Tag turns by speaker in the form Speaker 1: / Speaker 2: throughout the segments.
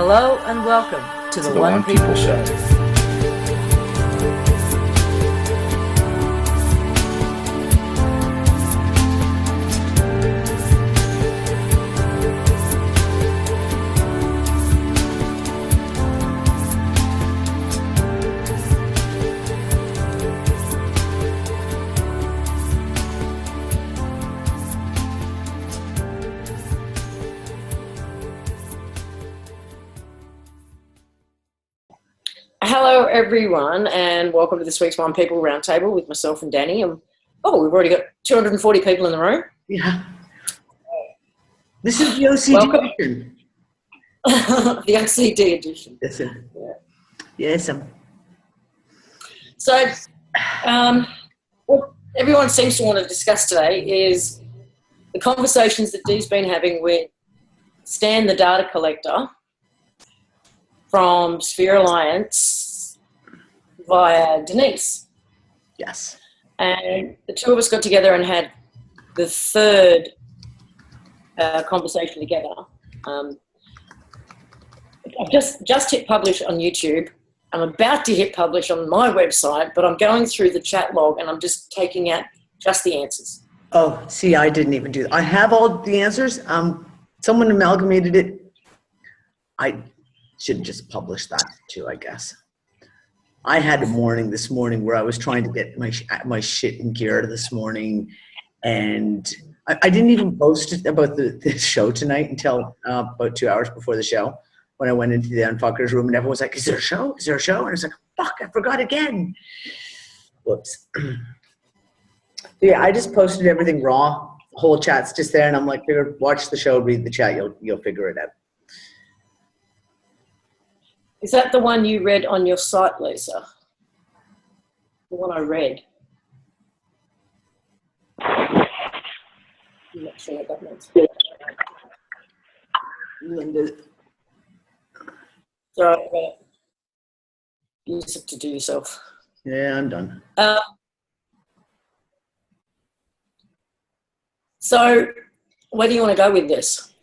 Speaker 1: Hello and welcome to the One People Show. Hello everyone and welcome to this week's One People Roundtable with myself and Danny. We've already got 240 people in the room.
Speaker 2: Yeah. This is the OCD edition.
Speaker 1: The OCD edition.
Speaker 2: Listen.
Speaker 1: Yeah.
Speaker 2: Yes.
Speaker 1: So what everyone seems to want to discuss today is the conversations that Dee's been having with Stan the data collector from Sphere Alliance via Denise.
Speaker 2: Yes.
Speaker 1: And the two of us got together and had the third conversation together. I've just hit publish on YouTube. I'm about to hit publish on my website, but I'm going through the chat log and I'm just taking out just the answers.
Speaker 2: Oh, see, I didn't even do that. I have all the answers. Someone amalgamated it. I should just publish that too, I guess. I had a morning this morning where I was trying to get my shit in gear this morning, and I didn't even post about the show tonight until about 2 hours before the show, when I went into the Unfuckers room and everyone was like, is there a show? Is there a show? And I was like, fuck, I forgot again. Whoops. Yeah, I just posted everything raw. The whole chat's just there, and I'm like, watch the show, read the chat, you'll figure it out.
Speaker 1: Is that the one you read on your site, Lisa? The one I read? I'm not sure what that means.
Speaker 2: Linda.
Speaker 1: Sorry, you just have to do yourself.
Speaker 2: Yeah, I'm done.
Speaker 1: So, where do you want to go with this?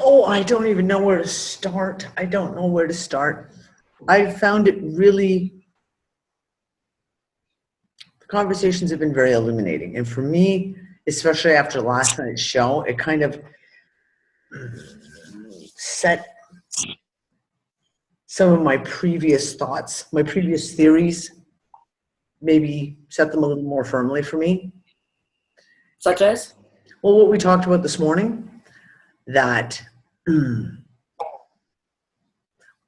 Speaker 2: Oh, I don't even know where to start. I don't know where to start. I found it really, the conversations have been very illuminating. And for me, especially after last night's show, it kind of set some of my previous thoughts, my previous theories, maybe set them a little more firmly for me.
Speaker 1: Such as?
Speaker 2: Well, what we talked about this morning, that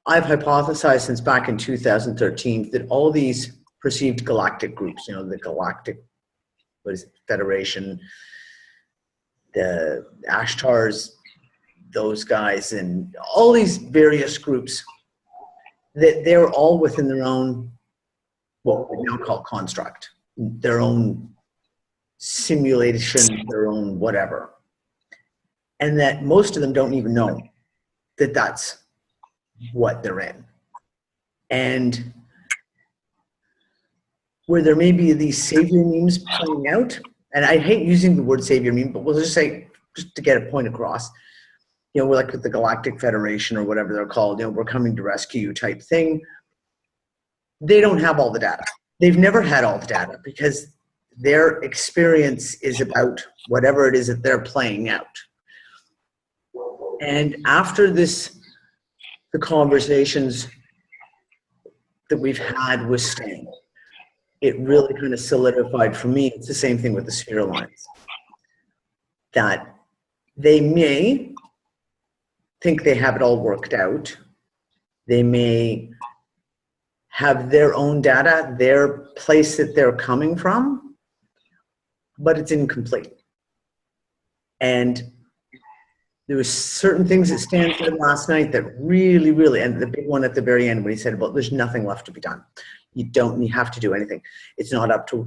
Speaker 2: I've hypothesized since back in 2013 that all these perceived galactic groups, the Galactic, Federation, the Ashtars, those guys, and all these various groups, that they're all within their own, what we now call construct, their own simulation, their own whatever. And that most of them don't even know that that's what they're in. And where there may be these savior memes playing out, and I hate using the word savior meme, but we'll just say, just to get a point across, we're like with the Galactic Federation or whatever they're called, we're coming to rescue you type thing. They don't have all the data. They've never had all the data because their experience is about whatever it is that they're playing out. And after the conversations that we've had with Stan, it really kind of solidified for me. It's the same thing with the Sphere Alliance, that they may think they have it all worked out. They may have their own data, their place that they're coming from, but it's incomplete. And there was certain things that Stan said last night that really, really, and the big one at the very end when he said about there's nothing left to be done. You have to do anything. It's not up to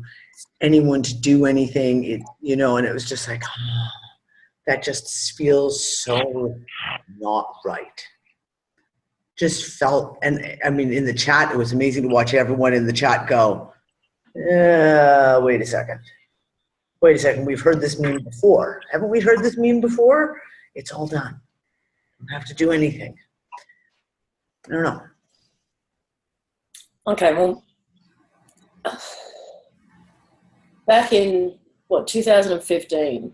Speaker 2: anyone to do anything, and it was just like, oh, that just feels so not right. Just felt, and I mean, in the chat, it was amazing to watch everyone in the chat go, wait a second. We've heard this meme before. Haven't we heard this meme before? It's all done. don't have to do anything. I don't know.
Speaker 1: Okay, well, back in, 2015,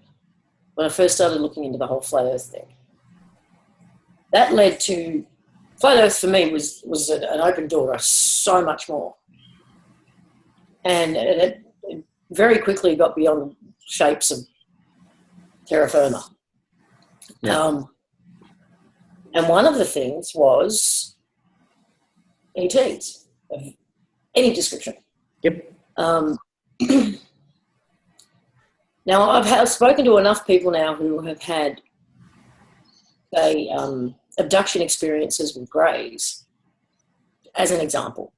Speaker 1: when I first started looking into the whole flat Earth thing, that led to, flat Earth for me was an open door to so much more. And it very quickly got beyond shapes of terra firma.
Speaker 2: Yeah.
Speaker 1: And one of the things was ETs of any description.
Speaker 2: Yep.
Speaker 1: Now, I've spoken to enough people now who have had abduction experiences with greys, as an example,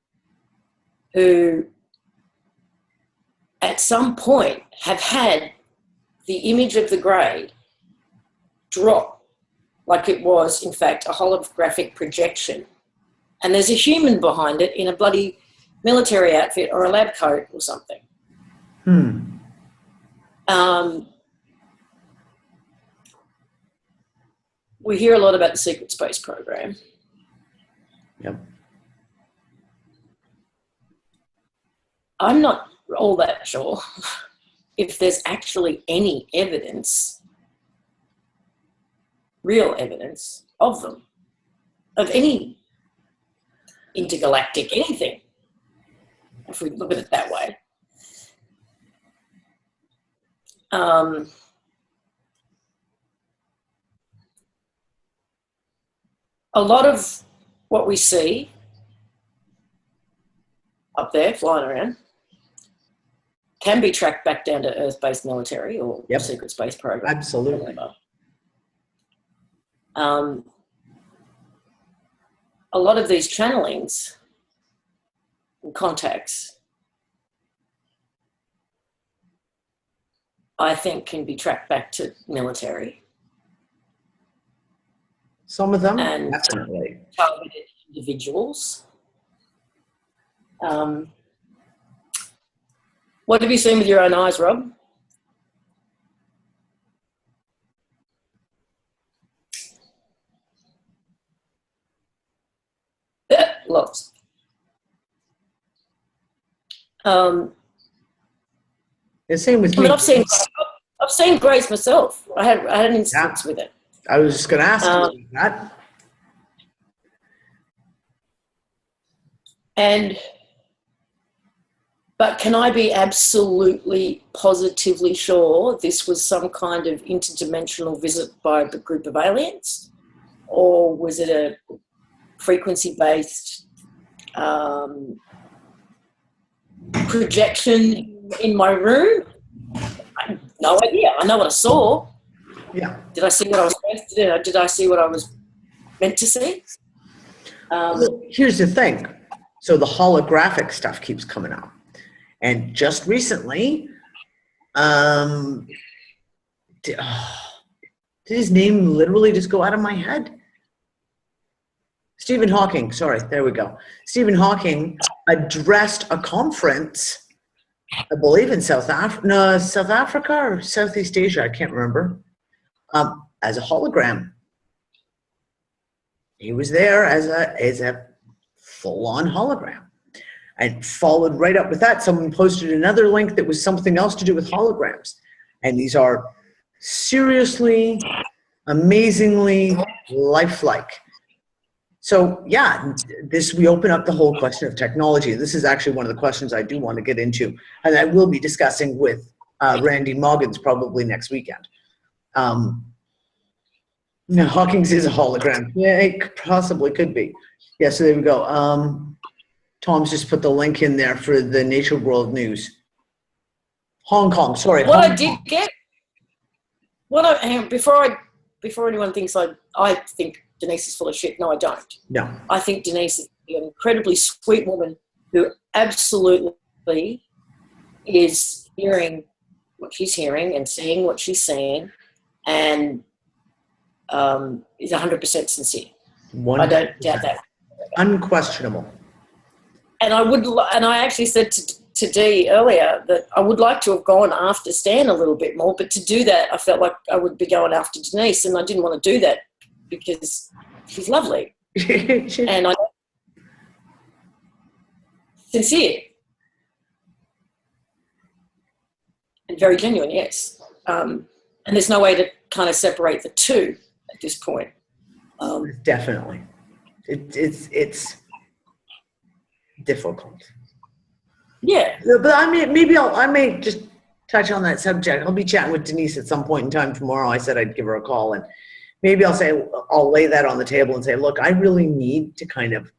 Speaker 1: who at some point have had the image of the grey drop like it was, in fact, a holographic projection. And there's a human behind it in a bloody military outfit or a lab coat or something. We hear a lot about the secret space program.
Speaker 2: Yep.
Speaker 1: I'm not all that sure if there's actually any evidence, real evidence of them, of any intergalactic anything, if we look at it that way. A lot of what we see up there flying around can be tracked back down to Earth-based military or secret space program.
Speaker 2: Absolutely.
Speaker 1: A lot of these channelings and contacts, I think, can be tracked back to military.
Speaker 2: Some of them,
Speaker 1: and
Speaker 2: definitely.
Speaker 1: Targeted individuals. What have you seen with your own eyes, Rob? Lots.
Speaker 2: The same with
Speaker 1: I
Speaker 2: me.
Speaker 1: mean, I've seen Grace myself. I had an instance with it.
Speaker 2: I was just going to ask you that.
Speaker 1: But can I be absolutely positively sure this was some kind of interdimensional visit by a group of aliens? Or was it a frequency-based projection in my room? I have no idea. I know what I saw.
Speaker 2: Yeah.
Speaker 1: Did I see what I was supposed to do? Did I see what I was meant to see?
Speaker 2: Well, here's the thing. So the holographic stuff keeps coming out. And just recently, did his name literally just go out of my head? Stephen Hawking, sorry, there we go. Stephen Hawking addressed a conference, I believe in South Africa or Southeast Asia, I can't remember, as a hologram. He was there as a full-on hologram. And followed right up with that, someone posted another link that was something else to do with holograms. And these are seriously, amazingly lifelike. So yeah, we open up the whole question of technology. This is actually one of the questions I do want to get into, and I will be discussing with Randy Moggins probably next weekend. Hawkins is a hologram. Yeah, it possibly could be. Yeah, so there we go. Tom's just put the link in there for the Nature World News. Hong Kong, sorry.
Speaker 1: What
Speaker 2: Hong
Speaker 1: I did
Speaker 2: Kong.
Speaker 1: get, before anyone thinks I think Denise is full of shit. No, I don't.
Speaker 2: No.
Speaker 1: I think Denise is an incredibly sweet woman who absolutely is hearing what she's hearing and seeing what she's seeing, and is 100% sincere. 100%. I don't doubt that.
Speaker 2: Unquestionable.
Speaker 1: And I actually said to Dee earlier that I would like to have gone after Stan a little bit more, but to do that, I felt like I would be going after Denise, and I didn't want to do that because she's lovely
Speaker 2: She-
Speaker 1: and I sincere and very genuine, yes. And there's no way to kind of separate the two at this point.
Speaker 2: Definitely. It's difficult.
Speaker 1: Yeah.
Speaker 2: But I may just touch on that subject. I'll be chatting with Denise at some point in time tomorrow. I said I'd give her a call, and maybe I'll lay that on the table and say, look, I really need to kind of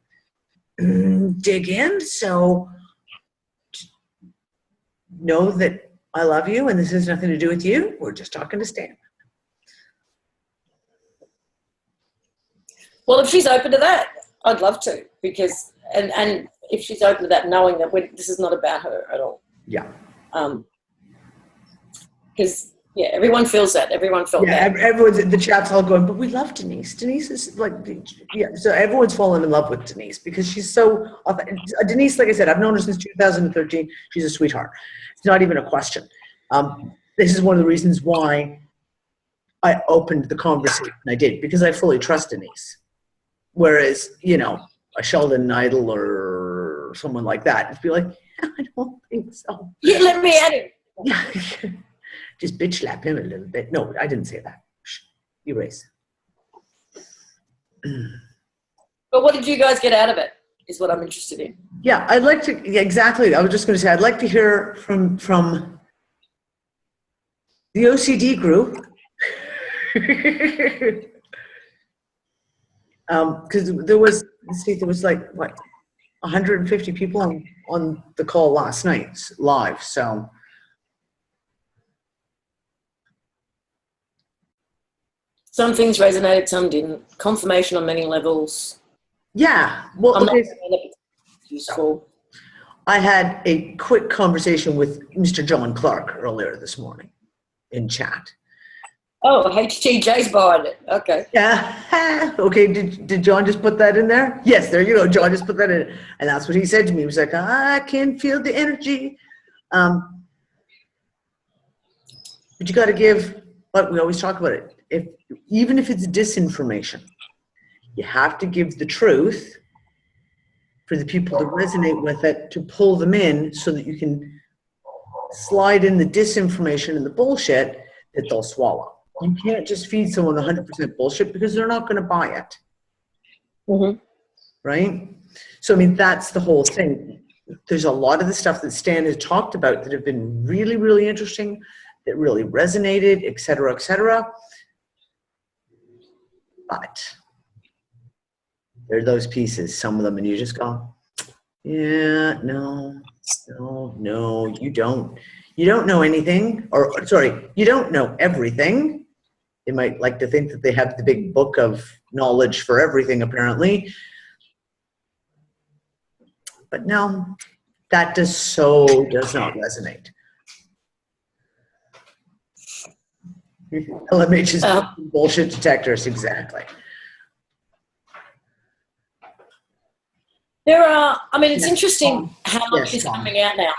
Speaker 2: dig in. So know that I love you, and this has nothing to do with you. We're just talking to Stan.
Speaker 1: Well, if she's open to that, I'd love to, because and if she's open to that, knowing that this is not about her at all.
Speaker 2: Yeah.
Speaker 1: Because everyone feels that. Everyone felt that.
Speaker 2: Everyone's the chat's all going, but we love Denise. Denise is like, so everyone's fallen in love with Denise because she's so Denise, like I said, I've known her since 2013. She's a sweetheart. It's not even a question. This is one of the reasons why I opened the conversation I did, because I fully trust Denise. Whereas, a Sheldon Idle or someone like that, it'd be like, I don't think so.
Speaker 1: Yeah, let me at it.
Speaker 2: Yeah. Just bitch slap him a little bit. No, I didn't say that. Shh. Erase.
Speaker 1: But what did you guys get out of it, is what I'm interested in.
Speaker 2: Yeah, I'd like to, exactly. I was just going to say, I'd like to hear from the OCD group. Because there was like, what, 150 people on the call last night, live, so.
Speaker 1: Some things resonated, some didn't. Confirmation on many levels.
Speaker 2: Yeah, well,
Speaker 1: I'm
Speaker 2: okay.
Speaker 1: not saying that it's useful.
Speaker 2: I had a quick conversation with Mr. John Clark earlier this morning in chat.
Speaker 1: Oh, HTJ's behind it. Okay.
Speaker 2: Yeah. Okay, did John just put that in there? Yes, there you go. John just put that in. And that's what he said to me. He was like, I can feel the energy. But you got to give, but we always talk about it. Even if it's disinformation, you have to give the truth for the people to resonate with it, to pull them in so that you can slide in the disinformation and the bullshit that they'll swallow. You can't just feed someone 100% bullshit because they're not going to buy it.
Speaker 1: Mm-hmm.
Speaker 2: Right? So, that's the whole thing. There's a lot of the stuff that Stan has talked about that have been really, really interesting, that really resonated, et cetera, et cetera. But there are those pieces, some of them, and you just go, yeah, no, you don't. You don't know anything, or sorry, you don't know everything. They might like to think that they have the big book of knowledge for everything, apparently. But no, that does not resonate. LMH is bullshit detectors, exactly.
Speaker 1: There are, it's interesting how much is coming out now.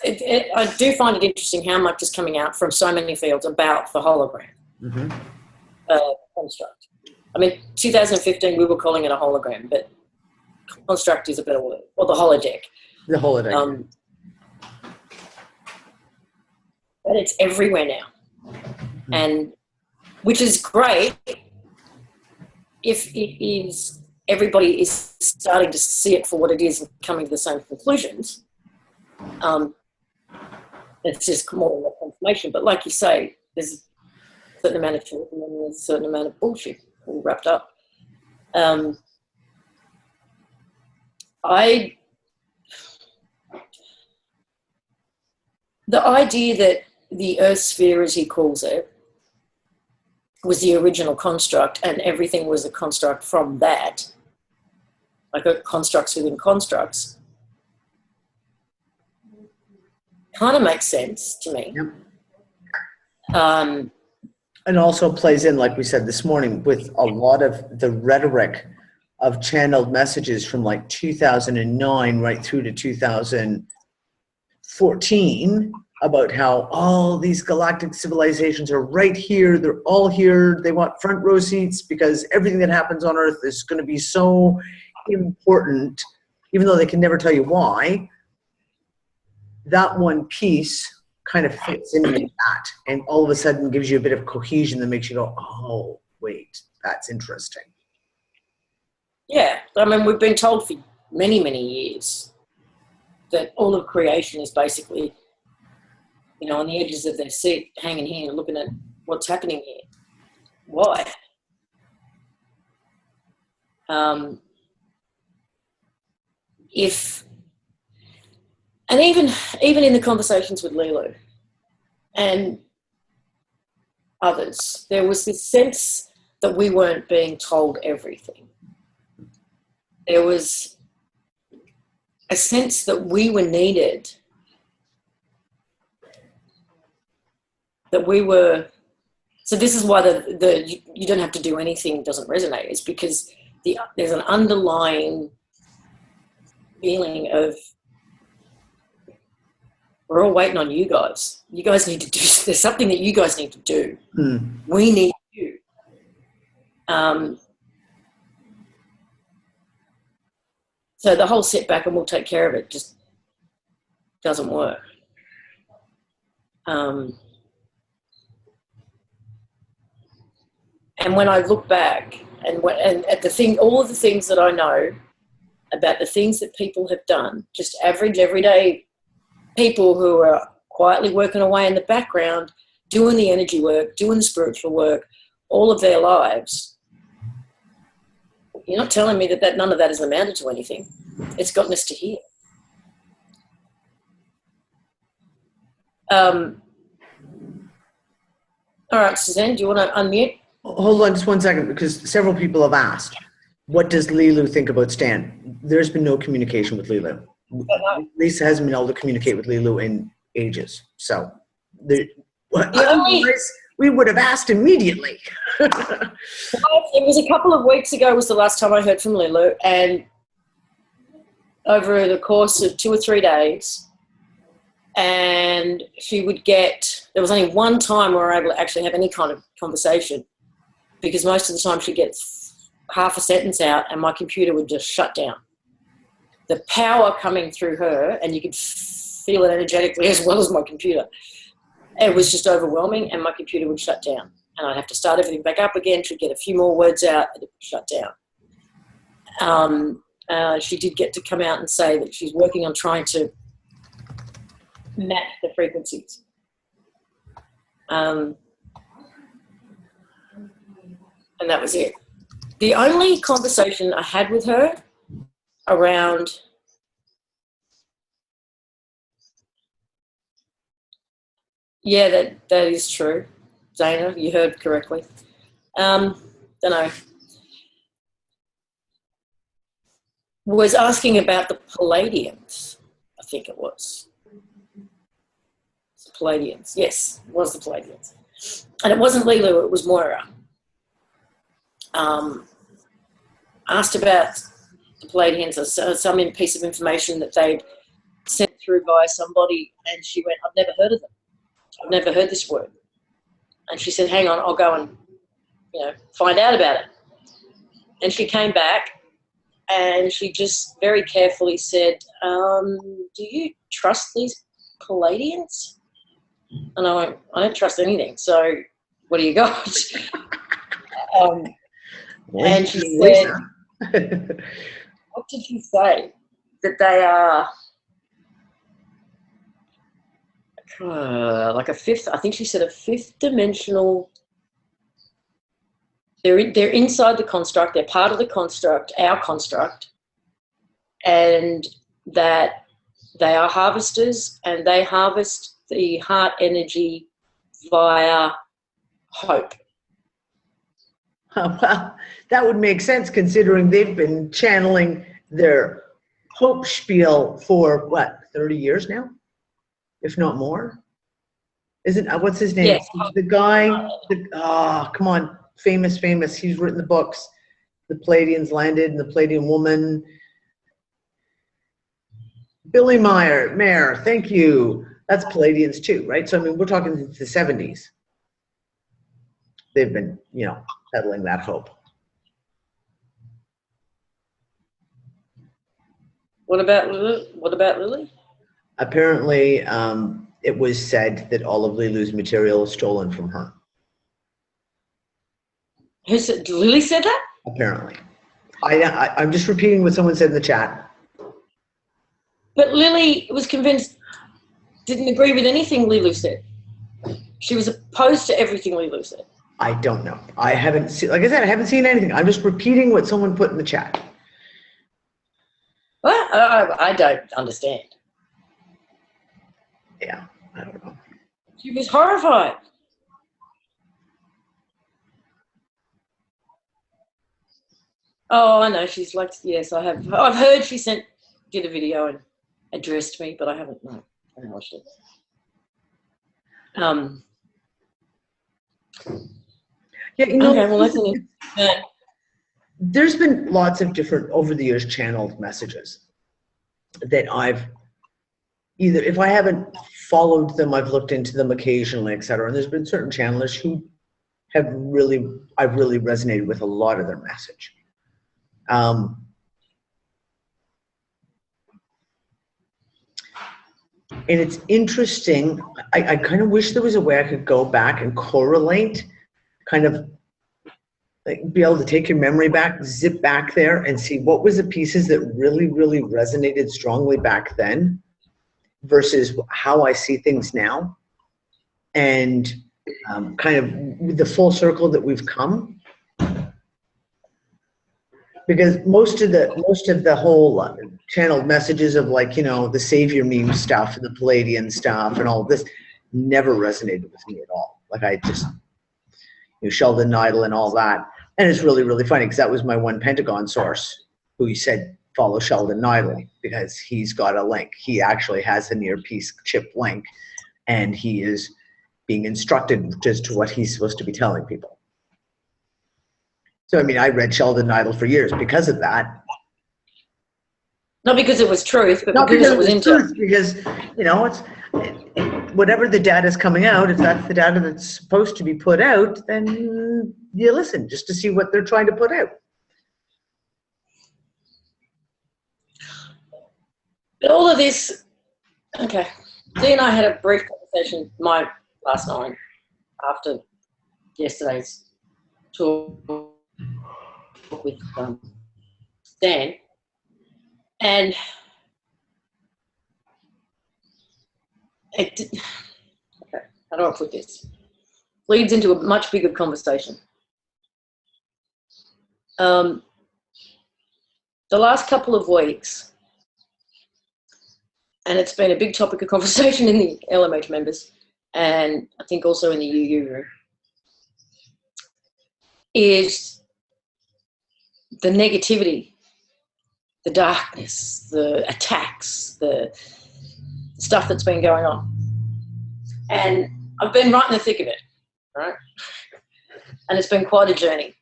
Speaker 1: I do find it interesting how much is coming out from so many fields about the hologram construct. 2015 we were calling it a hologram, but construct is a better word, or the holodeck.
Speaker 2: The holodeck.
Speaker 1: But it's everywhere now, and which is great if it is. Everybody is starting to see it for what it is and coming to the same conclusions. It's just more and more confirmation. But like you say, there's a certain amount of truth and then there's a certain amount of bullshit all wrapped up. The idea that the Earth sphere, as he calls it, was the original construct and everything was a construct from that, like a constructs within constructs, kind of makes sense to me.
Speaker 2: Yep.
Speaker 1: And
Speaker 2: also plays in, like we said this morning, with a lot of the rhetoric of channeled messages from like 2009 right through to 2014 about how all these galactic civilizations are right here. They're all here. They want front row seats because everything that happens on Earth is going to be so important, even though they can never tell you why. That one piece kind of fits into that, and all of a sudden gives you a bit of cohesion that makes you go, oh, wait, that's interesting.
Speaker 1: Yeah, I mean, we've been told for many, many years that all of creation is basically, on the edges of their seat, hanging here and looking at what's happening here. Why? And even in the conversations with Lilo and others, there was this sense that we weren't being told everything. There was a sense that we were needed, that we were. So this is why the you don't have to do anything doesn't resonate. It's because there's an underlying feeling of, we're all waiting on you guys. You guys need to do, there's something that you guys need to do. We need you. So the whole sit back and we'll take care of it just doesn't work. And when I look back and at all of the things that I know about the things that people have done, just average, everyday people who are quietly working away in the background, doing the energy work, doing the spiritual work, all of their lives. You're not telling me that none of that has amounted to anything. It's gotten us to here. All right, Suzanne, do you want to unmute?
Speaker 2: Hold on just one second, because several people have asked, what does Lilu think about Stan? There's been no communication with Lilu. Lisa hasn't been able to communicate with Lilu in ages. So otherwise, we would have asked immediately.
Speaker 1: It was a couple of weeks ago was the last time I heard from Lilu, and over the course of 2 or 3 days, and she would there was only one time we were able to actually have any kind of conversation, because most of the time she gets half a sentence out and my computer would just shut down. The power coming through her, and you could feel it energetically as well as my computer. It was just overwhelming, and my computer would shut down. And I'd have to start everything back up again to get a few more words out, and it would shut down. She did get to come out and say that she's working on trying to match the frequencies. And that was it. The only conversation I had with her around that is true. Dana, you heard correctly. Don't know. Was asking about the Palladians, I think it was. The Palladians, yes, it was the Palladians. And it wasn't Lilu, it was Moira. Asked about the Palladians, some piece of information that they'd sent through by somebody, and she went, I've never heard of them. I've never heard this word. And she said, hang on, I'll go and find out about it. And she came back and she just very carefully said, do you trust these Palladians? And I went, I don't trust anything, so what do you got? And she said, what did she say? That they are like a fifth, I think she said a fifth dimensional. They're inside the construct, they're part of the construct, our construct, and that they are harvesters, and they harvest the heart energy via hope.
Speaker 2: Oh, well, that would make sense considering they've been channeling their hope spiel for, 30 years now? If not more? What's his name?
Speaker 1: Yes.
Speaker 2: The guy, come on, famous. He's written the books. The Palladians landed and the Palladian woman. Billy Mayer, thank you. That's Palladians too, right? So, I mean, we're talking the 70s. They've been, you know, peddling that hope.
Speaker 1: What about Lily?
Speaker 2: Apparently, it was said that all of Lilu's material is stolen from her.
Speaker 1: Lily said that?
Speaker 2: Apparently. I'm just repeating what someone said in the chat.
Speaker 1: But Lily was convinced, didn't agree with anything Lilu said. She was opposed to everything Lilu said.
Speaker 2: I don't know. I haven't seen, like I said, I haven't seen anything. I'm just repeating what someone put in the chat.
Speaker 1: Well, I don't understand.
Speaker 2: Yeah, I don't know.
Speaker 1: She was horrified. Oh, I know. She's like, yes, I have. I've heard she did a video and addressed me, but I haven't watched it.
Speaker 2: Yeah, you know,
Speaker 1: okay, well, that's
Speaker 2: there's been lots of different, over the years, channeled messages that I've either, if I haven't followed them, I've looked into them occasionally, etc. And there's been certain channelers who have I've really resonated with a lot of their message. And it's interesting. I kind of wish there was a way I could go back and correlate, kind of like be able to take your memory back, zip back there and see what was the pieces that really, really resonated strongly back then versus how I see things now, and kind of the full circle that we've come. Because most of the whole channeled messages of, like, you know, the savior meme stuff and the Palladian stuff and all this never resonated with me at all. Like, I just, you know, Sheldon Neidl and all that. And it's really, really funny because that was my one Pentagon source who said follow Sheldon Neidl because he's got a link. He actually has a near peace chip link, and he is being instructed as to what he's supposed to be telling people. So, I mean, I read Sheldon Neidl for years because of that.
Speaker 1: not because it was truth, but
Speaker 2: Not
Speaker 1: because it was into
Speaker 2: truth, because, you know, it's whatever the data is coming out, if that's the data that's supposed to be put out, then you listen just to see what they're trying to put out.
Speaker 1: But all of this, okay. Dee and I had a brief conversation last night after yesterday's talk with Dan, and okay, how do I put this? Leads into a much bigger conversation. The last couple of weeks, and it's been a big topic of conversation in the LMH members, and I think also in the UU room, is the negativity, the darkness, the attacks, the stuff that's been going on. And I've been right in the thick of it, right? And it's been quite a journey.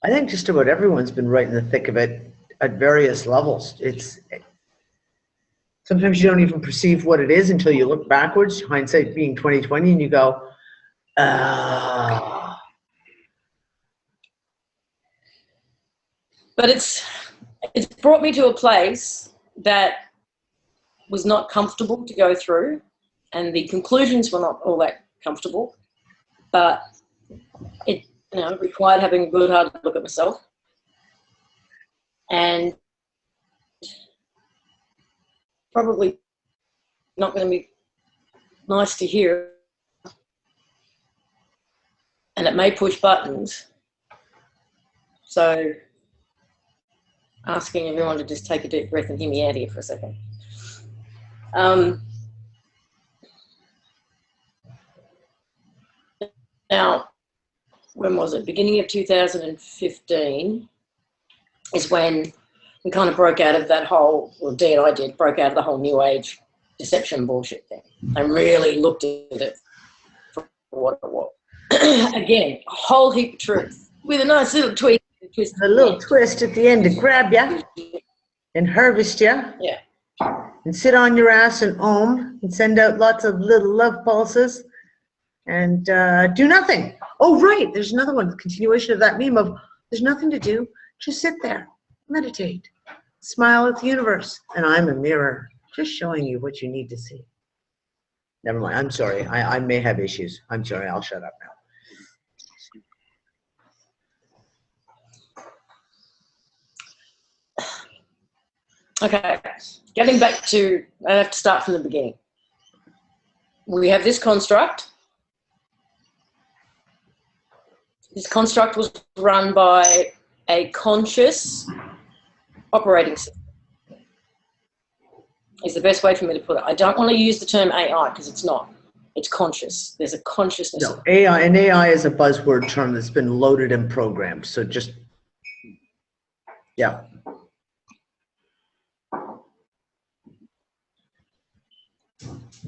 Speaker 2: I think just about everyone's been right in the thick of it at various levels. Sometimes you don't even perceive what it is until you look backwards, hindsight being 20/20, and you go,
Speaker 1: But it's brought me to a place that was not comfortable to go through, and the conclusions were not all that comfortable, but it, you know, required having a good hard look at myself. And probably not going to be nice to hear, and it may push buttons. So asking everyone to just take a deep breath and hear me out here for a second. Now, when was it? Beginning of 2015 is when we kind of broke out of that whole, well, Dee and I did, broke out of the whole New Age deception bullshit thing and really looked at it for what it was. Again, a whole heap of truth with a nice little tweak.
Speaker 2: a little twist at the end to grab you and harvest you.
Speaker 1: Yeah.
Speaker 2: and sit on your ass and om and send out lots of little love pulses and do nothing. Oh, right. There's another one, the continuation of that meme of there's nothing to do. Just sit there, meditate, smile at the universe. And I'm a mirror, just showing you what you need to see. Never mind. I'm sorry. I may have issues. I'm sorry. I'll shut up now.
Speaker 1: Okay, getting back to, I have to start from the beginning. We have this construct. This construct was run by a conscious operating system. Is the best way for me to put it. I don't want to use the term AI because it's not. It's conscious. There's a consciousness.
Speaker 2: No, AI is a buzzword term that's been loaded and programmed. So just, yeah.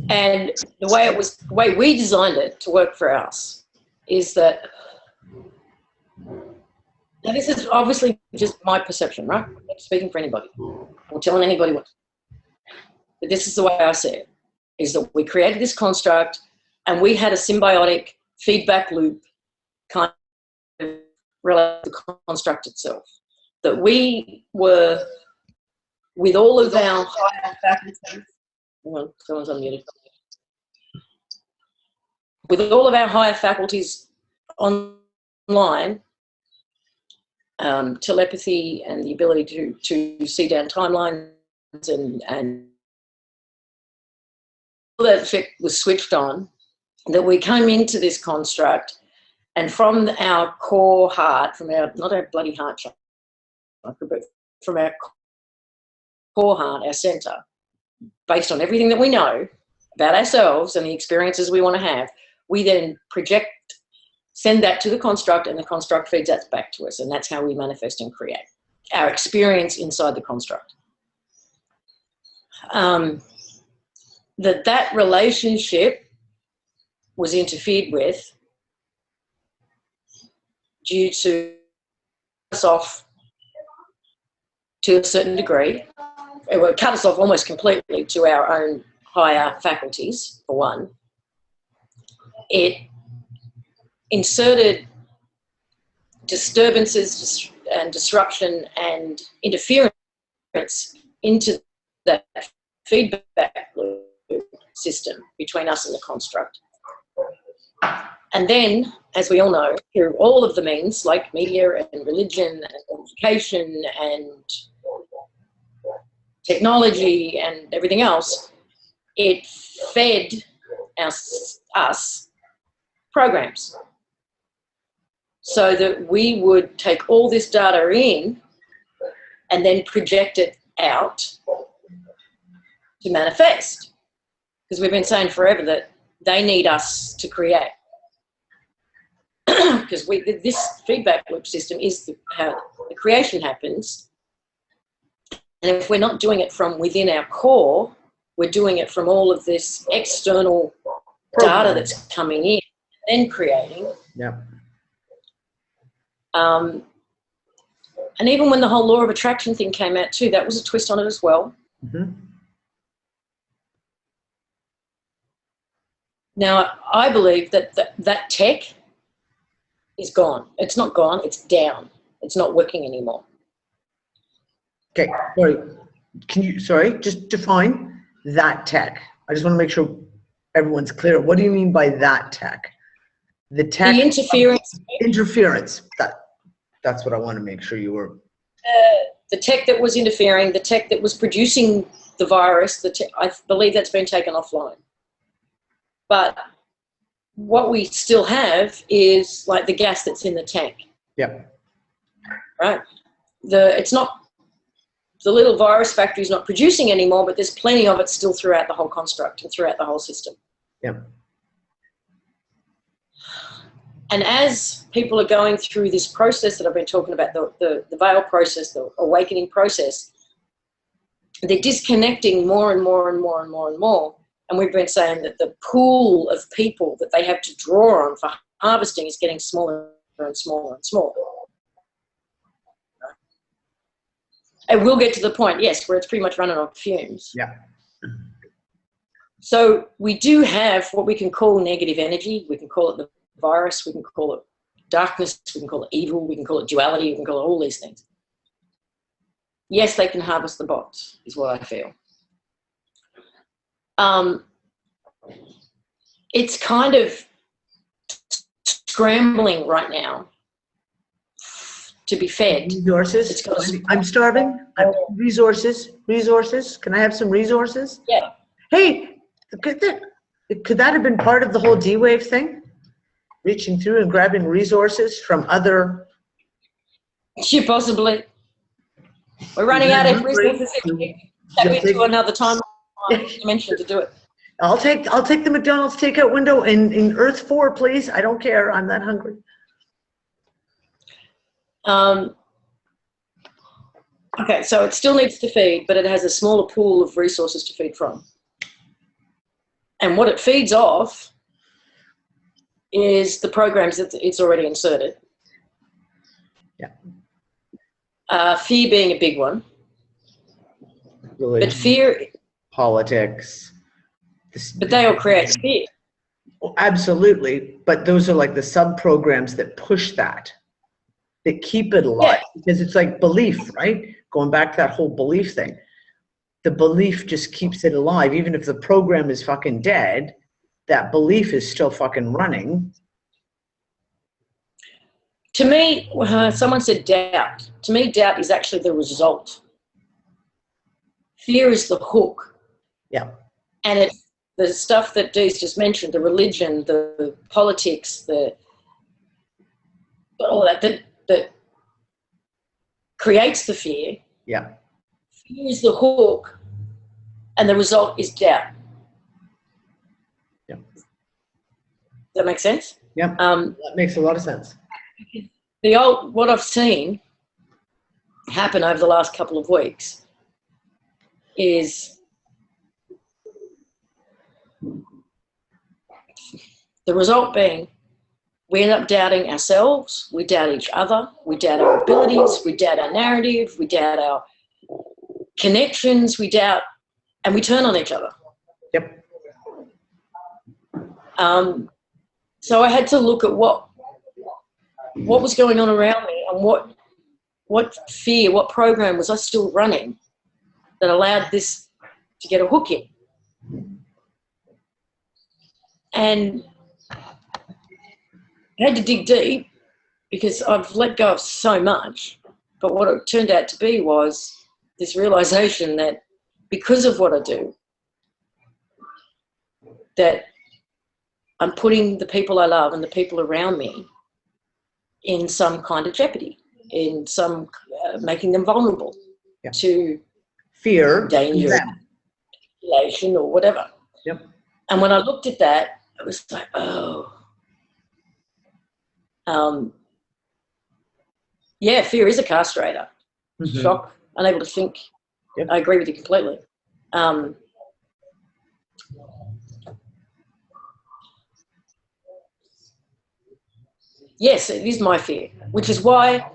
Speaker 1: And the way we designed it to work for us is that, now this is obviously just my perception, right? I'm not speaking for anybody or telling anybody what. But this is the way I see it, is that we created this construct and we had a symbiotic feedback loop kind of related to the construct itself. That we were, with all of our higher faculties, well, someone's unmuted. With all of our higher faculties online, telepathy and the ability to see down timelines and all that effect was switched on, that we came into this construct and from our core heart, from our, not our bloody heart chakra, but from our core heart, our center, based on everything that we know about ourselves and the experiences we want to have, we then project, send that to the construct, and the construct feeds that back to us, and that's how we manifest and create our experience inside the construct. That relationship was interfered with due to us off to a certain degree. It would cut us off almost completely to our own higher faculties, for one. It inserted disturbances and disruption and interference into that feedback loop system between us and the construct. And then, as we all know, through all of the means, like media and religion and education and technology and everything else, it fed us programs. So that we would take all this data in and then project it out to manifest. Because we've been saying forever that they need us to create. Because this feedback loop system is how the creation happens. And if we're not doing it from within our core, we're doing it from all of this external data that's coming in and then creating.
Speaker 2: Yeah.
Speaker 1: And even when the whole law of attraction thing came out too, that was a twist on it as well.
Speaker 2: Mm-hmm.
Speaker 1: Now, I believe that that tech is gone. It's not gone, it's down. It's not working anymore.
Speaker 2: Okay, sorry. Can you, just define that tech. I just want to make sure everyone's clear. What do you mean by that tech? The tech.
Speaker 1: The interference.
Speaker 2: Interference. That's what I want to make sure you were.
Speaker 1: The tech that was interfering, the tech that was producing the virus, I believe that's been taken offline. But what we still have is like the gas that's in the tank.
Speaker 2: Yeah.
Speaker 1: Right? It's not, the little virus factory is not producing anymore, but there's plenty of it still throughout the whole construct and throughout the whole system.
Speaker 2: Yeah.
Speaker 1: And as people are going through this process that I've been talking about, the veil process, the awakening process, they're disconnecting more and more and more and more and more. And we've been saying that the pool of people that they have to draw on for harvesting is getting smaller and smaller and smaller. It will get to the point, yes, where it's pretty much running on fumes.
Speaker 2: Yeah.
Speaker 1: So we do have what we can call negative energy. We can call it the virus. We can call it darkness. We can call it evil. We can call it duality. We can call it all these things. Yes, they can harvest the bots, is what I feel. It's kind of scrambling right now to be fed.
Speaker 2: Resources. I'm starving. Resources. Can I have some resources?
Speaker 1: Yeah.
Speaker 2: Hey, could that have been part of the whole D-Wave thing? Reaching through and grabbing resources from other...
Speaker 1: Yeah, possibly. We're running out of resources. Tap into another time dimension to do it.
Speaker 2: I'll take the McDonald's takeout window in Earth 4, please. I don't care. I'm that hungry.
Speaker 1: Okay, so it still needs to feed, but it has a smaller pool of resources to feed from. And what it feeds off is the programs that it's already inserted.
Speaker 2: Yeah.
Speaker 1: Fear being a big one.
Speaker 2: Religion,
Speaker 1: but fear...
Speaker 2: Politics.
Speaker 1: But they all create fear.
Speaker 2: Oh, absolutely. But those are like the sub-programs that push that keep it alive. Yeah. Because it's like belief, right? Going back to that whole belief thing. The belief just keeps it alive. Even if the program is fucking dead, that belief is still fucking running.
Speaker 1: To me, someone said doubt. To me, doubt is actually the result. Fear is the hook.
Speaker 2: Yeah.
Speaker 1: And it's the stuff that Dee's just mentioned, the religion, the politics, all that creates the fear.
Speaker 2: Yeah.
Speaker 1: Fear is the hook, and the result is doubt.
Speaker 2: Yeah.
Speaker 1: Does that make sense?
Speaker 2: Yeah. That makes a lot of sense.
Speaker 1: What I've seen happen over the last couple of weeks is the result being we end up doubting ourselves, we doubt each other, we doubt our abilities, we doubt our narrative, we doubt our connections, and we turn on each other.
Speaker 2: Yep.
Speaker 1: So I had to look at what was going on around me and what fear, what program was I still running that allowed this to get a hook in. And I had to dig deep because I've let go of so much. But what it turned out to be was this realization that because of what I do, that I'm putting the people I love and the people around me in some kind of jeopardy, in some making them vulnerable to
Speaker 2: fear,
Speaker 1: danger, manipulation, or whatever.
Speaker 2: Yep.
Speaker 1: And when I looked at that, it was like, oh, yeah, fear is a castrator. Mm-hmm. Shock, unable to think.
Speaker 2: Yep.
Speaker 1: I agree with you completely. Yes, it is my fear, which is why,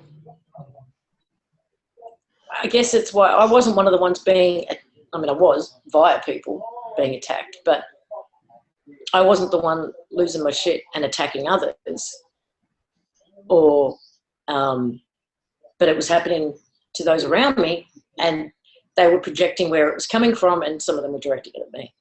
Speaker 1: I guess it's why I wasn't one of the ones being, I mean, I was via people being attacked, but I wasn't the one losing my shit and attacking others, or, but it was happening to those around me, and they were projecting where it was coming from, and some of them were directing it at me.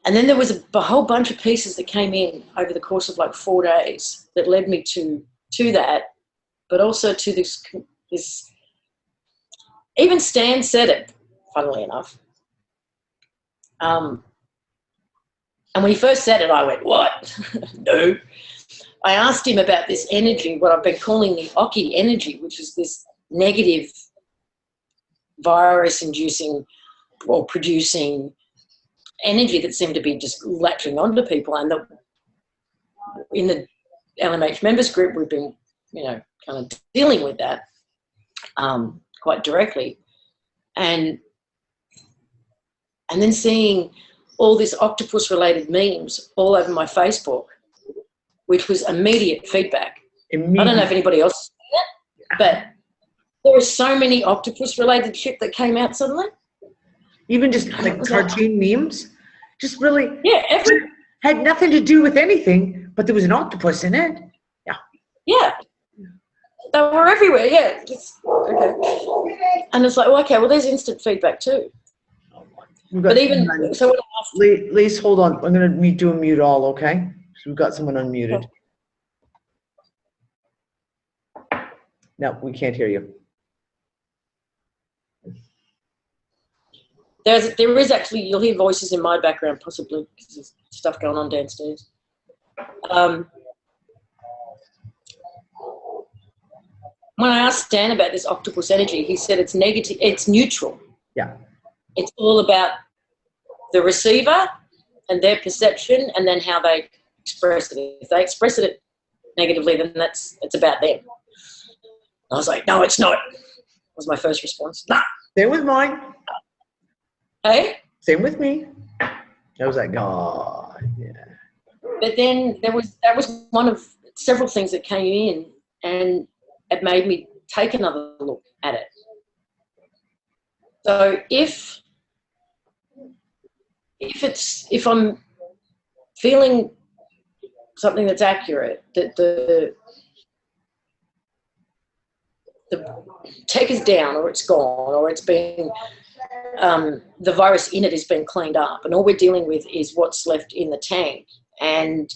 Speaker 1: And then there was a whole bunch of pieces that came in over the course of like 4 days that led me to that, but also to this. Even Stan said it, funnily enough. And when he first said it, I went, what? No. I asked him about this energy, what I've been calling the Oki energy, which is this negative virus-inducing or producing energy that seemed to be just latching onto people. And in the LMH members group, we've been, kind of dealing with that quite directly. And then seeing all this octopus-related memes all over my Facebook, which was immediate feedback. I don't know if anybody else saw that, but there was so many octopus-related shit that came out suddenly.
Speaker 2: Even just like cartoon memes, just really had nothing to do with anything, but there was an octopus in it.
Speaker 1: Yeah, they were everywhere. Yeah, okay. And it's like, well, okay, well, there's instant feedback too. But even so, when I asked,
Speaker 2: Lise, hold on. I'm going to do a mute all, okay? So we've got someone unmuted. No, we can't hear you.
Speaker 1: There is actually, you'll hear voices in my background, possibly because there's stuff going on downstairs. When I asked Dan about this octopus energy, he said it's negative, it's neutral.
Speaker 2: Yeah.
Speaker 1: It's all about the receiver and their perception, and then how they express it. If they express it negatively, then it's about them. I was like, no, it's not. Was my first response. Nah.
Speaker 2: Same with mine.
Speaker 1: Hey?
Speaker 2: Same with me. I was like, oh, yeah.
Speaker 1: But then that was one of several things that came in, and it made me take another look at it. So if I'm feeling something that's accurate, that the tech is down, or it's gone, or it's been the virus in it has been cleaned up, and all we're dealing with is what's left in the tank, and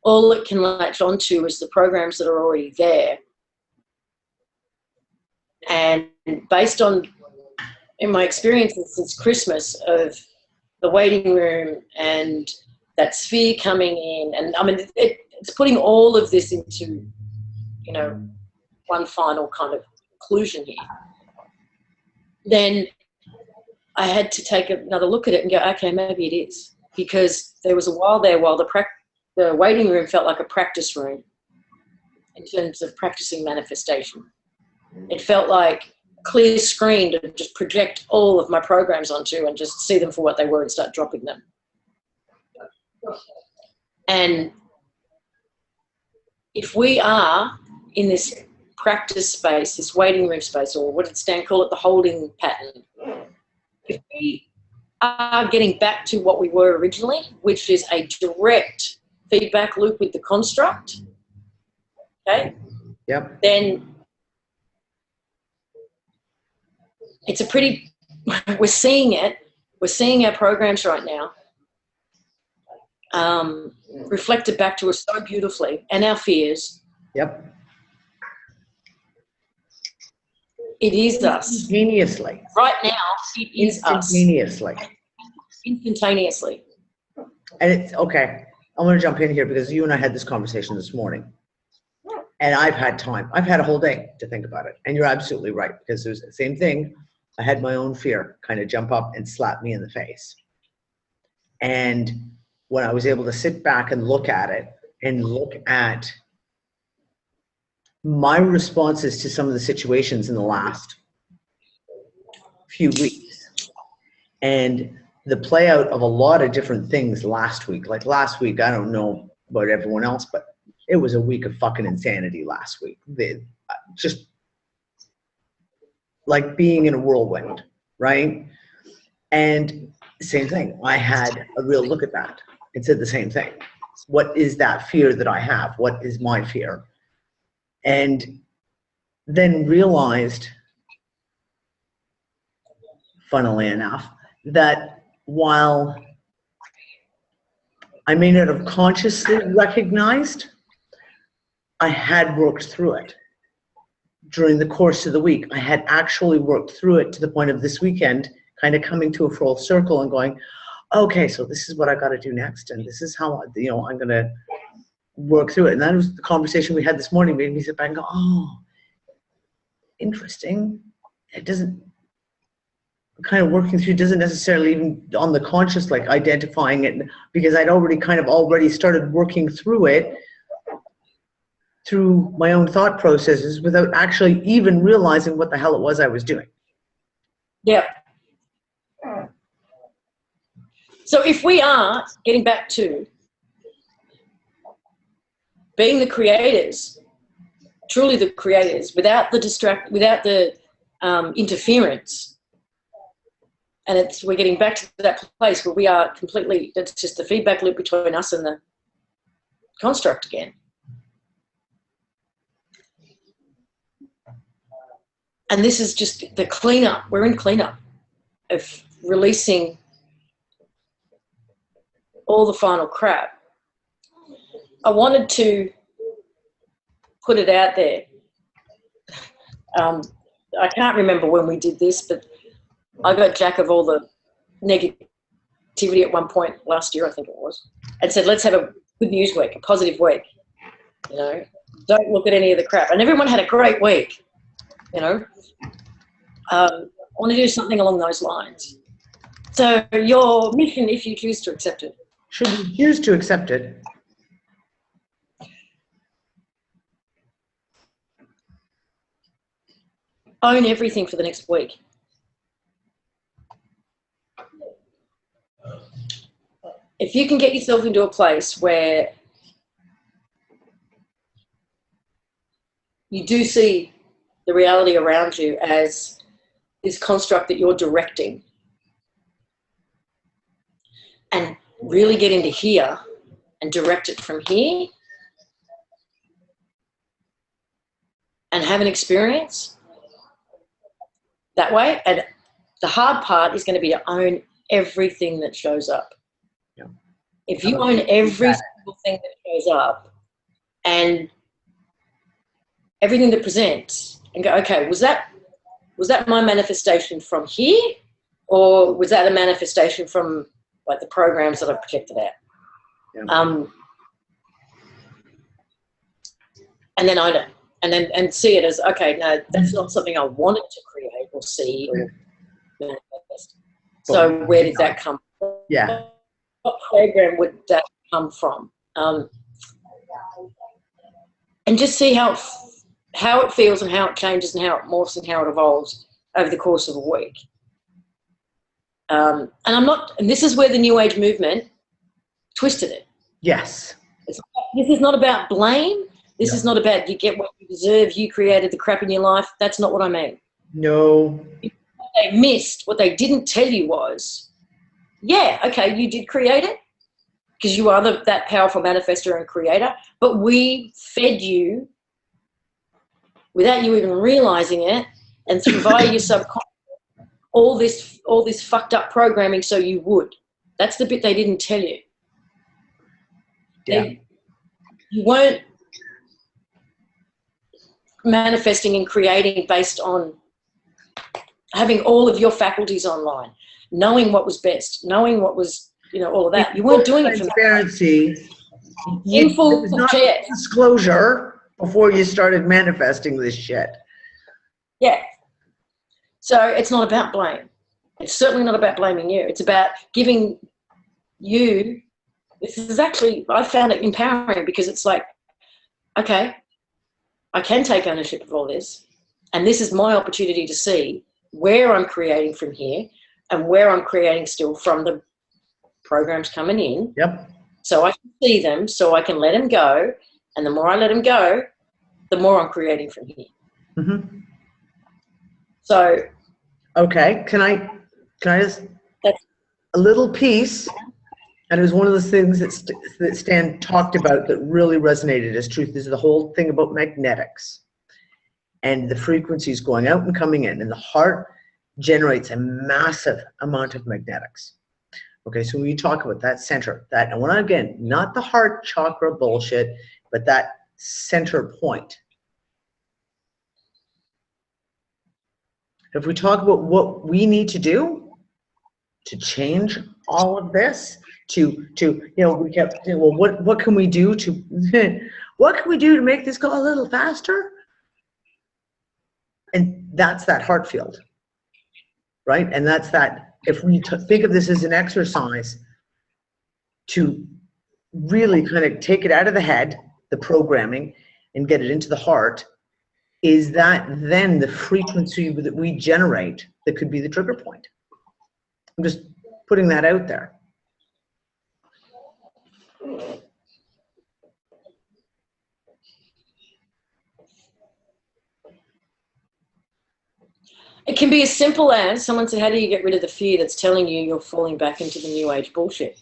Speaker 1: all it can latch onto is the programs that are already there. And based on, in my experiences since Christmas, of the waiting room and that sphere coming in, and I mean, it's putting all of this into, one final kind of conclusion here. Then I had to take another look at it and go, okay, maybe it is. Because there was a while there while the waiting room felt like a practice room in terms of practicing manifestation. It felt like a clear screen to just project all of my programs onto and just see them for what they were and start dropping them. And if we are in this practice space, this waiting room space, or what did Stan call it, the holding pattern, if we are getting back to what we were originally, which is a direct feedback loop with the construct, okay?
Speaker 2: Yep.
Speaker 1: Then it's a pretty, we're seeing it, we're seeing our programs right now reflected back to us so beautifully, and our fears.
Speaker 2: Yep.
Speaker 1: It is us.
Speaker 2: Instantaneously.
Speaker 1: Right now, it is us. Instantaneously.
Speaker 2: And it's, okay, I'm going to jump in here because you and I had this conversation this morning. And I've had time. I've had a whole day to think about it. And you're absolutely right, because there's the same thing. I had my own fear kind of jump up and slap me in the face. And when I was able to sit back and look at it and look at my responses to some of the situations in the last few weeks and the play out of a lot of different things last week. Like last week, I don't know about everyone else, but it was a week of fucking insanity last week. Just like being in a whirlwind, right? And same thing. I had a real look at that and said the same thing. What is that fear that I have? What is my fear? And then realized, funnily enough, that while I may not have consciously recognized, I had worked through it. During the course of the week, I had actually worked through it to the point of this weekend kind of coming to a full circle and going, okay, so this is what I got to do next, and this is how I'm going to work through it. And that was the conversation we had this morning. Made me sit back and go, oh, interesting. It doesn't, kind of working through doesn't necessarily even on the conscious, like identifying it, because I'd already started working through it through my own thought processes without actually even realizing what the hell it was I was doing.
Speaker 1: Yeah. So if we are getting back to being the creators, truly the creators, without the interference. And we're getting back to that place where we are completely, that's just the feedback loop between us and the construct again. And this is just the cleanup. We're in cleanup of releasing all the final crap. I wanted to put it out there. I can't remember when we did this, but I got jack of all the negativity at one point last year, I think it was, and said, let's have a good news week, a positive week. You know, don't look at any of the crap. And everyone had a great week, you know. I want to do something along those lines. So your mission, if you choose to accept it.
Speaker 2: Should you choose to accept it?
Speaker 1: Own everything for the next week. If you can get yourself into a place where you do see the reality around you as this construct that you're directing, and really get into here and direct it from here and have an experience that way. And the hard part is going to be to own everything that shows up.
Speaker 2: Yeah.
Speaker 1: If you own every single thing that shows up and everything that presents, and go, okay, was that my manifestation from here, or was that a manifestation from like the programs that I've projected out? Yeah. And then own it, and see it as, okay, no, that's not something I wanted to create or see or manifest. So where did that come from?
Speaker 2: Yeah.
Speaker 1: What program would that come from? And just see how it feels and how it changes and how it morphs and how it evolves over the course of a week. And this is where the New Age movement twisted it.
Speaker 2: Yes.
Speaker 1: This is not about blame. This is not about you get what you deserve, you created the crap in your life. That's not what I mean.
Speaker 2: No.
Speaker 1: What they missed, what they didn't tell you was, yeah, okay, you did create it because you are that powerful manifestor and creator, but we fed you without you even realizing it, and through via your subconscious, all this fucked up programming so you would. That's the bit they didn't tell you.
Speaker 2: Yeah.
Speaker 1: You weren't manifesting and creating based on having all of your faculties online, knowing what was best, knowing what was, all of that. You weren't doing it for
Speaker 2: transparency.
Speaker 1: In full
Speaker 2: disclosure before you started manifesting this shit.
Speaker 1: Yeah. So it's not about blame. It's certainly not about blaming you. It's about giving you, this is actually, I found it empowering because it's like, okay, I can take ownership of all this, and this is my opportunity to see where I'm creating from here and where I'm creating still from the programs coming in.
Speaker 2: Yep.
Speaker 1: So I can see them, so I can let them go, and the more I let them go, the more I'm creating from here.
Speaker 2: Mm-hmm.
Speaker 1: So,
Speaker 2: okay, can I just a little piece, and it was one of those things that Stan talked about that really resonated as truth, is the whole thing about magnetics and the frequencies going out and coming in, and the heart generates a massive amount of magnetics. Okay, so when you talk about that center, and when again, not the heart chakra bullshit, but that center point. If we talk about what we need to do to change all of this, we kept saying, well, what can we do what can we do to make this go a little faster? And that's that heart field, right? And that's that. If we think of this as an exercise to really kind of take it out of the head, the programming, and get it into the heart, is that then the frequency that we generate that could be the trigger point. I'm just putting that out there.
Speaker 1: It can be as simple as someone said, how do you get rid of the fear that's telling you you're falling back into the new age bullshit?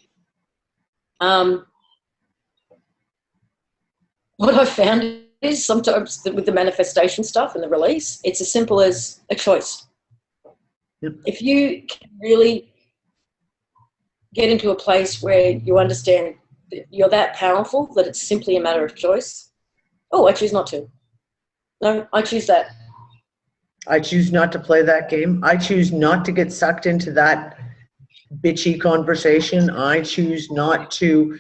Speaker 1: What I found is sometimes with the manifestation stuff and the release, it's as simple as a choice.
Speaker 2: Yep.
Speaker 1: If you can really get into a place where you understand that you're that powerful that it's simply a matter of choice. Oh, I choose not to. No, I choose that.
Speaker 2: I choose not to play that game. I choose not to get sucked into that bitchy conversation. I choose not to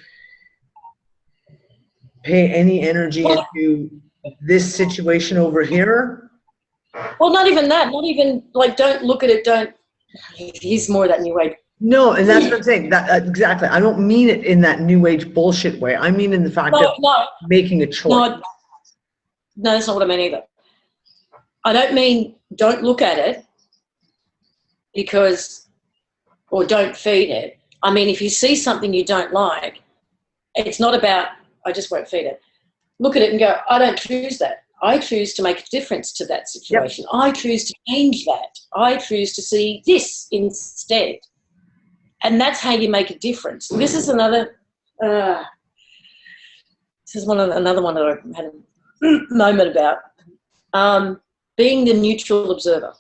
Speaker 2: pay any energy into this situation over here.
Speaker 1: Well, not even that. Not even, like, don't look at it, don't. He's more that new age.
Speaker 2: No, and that's what I'm saying. That exactly. I don't mean it in that new age bullshit way. I mean in the fact of making a choice.
Speaker 1: No, that's not what I mean either. I don't mean don't look at it because, or don't feed it. I mean, if you see something you don't like, it's not about, I just won't feed it. Look at it and go, I don't choose that. I choose to make a difference to that situation. Yep. I choose to change that. I choose to see this instead. And that's how you make a difference. This is another, another one that I had a moment about. Being the neutral observer.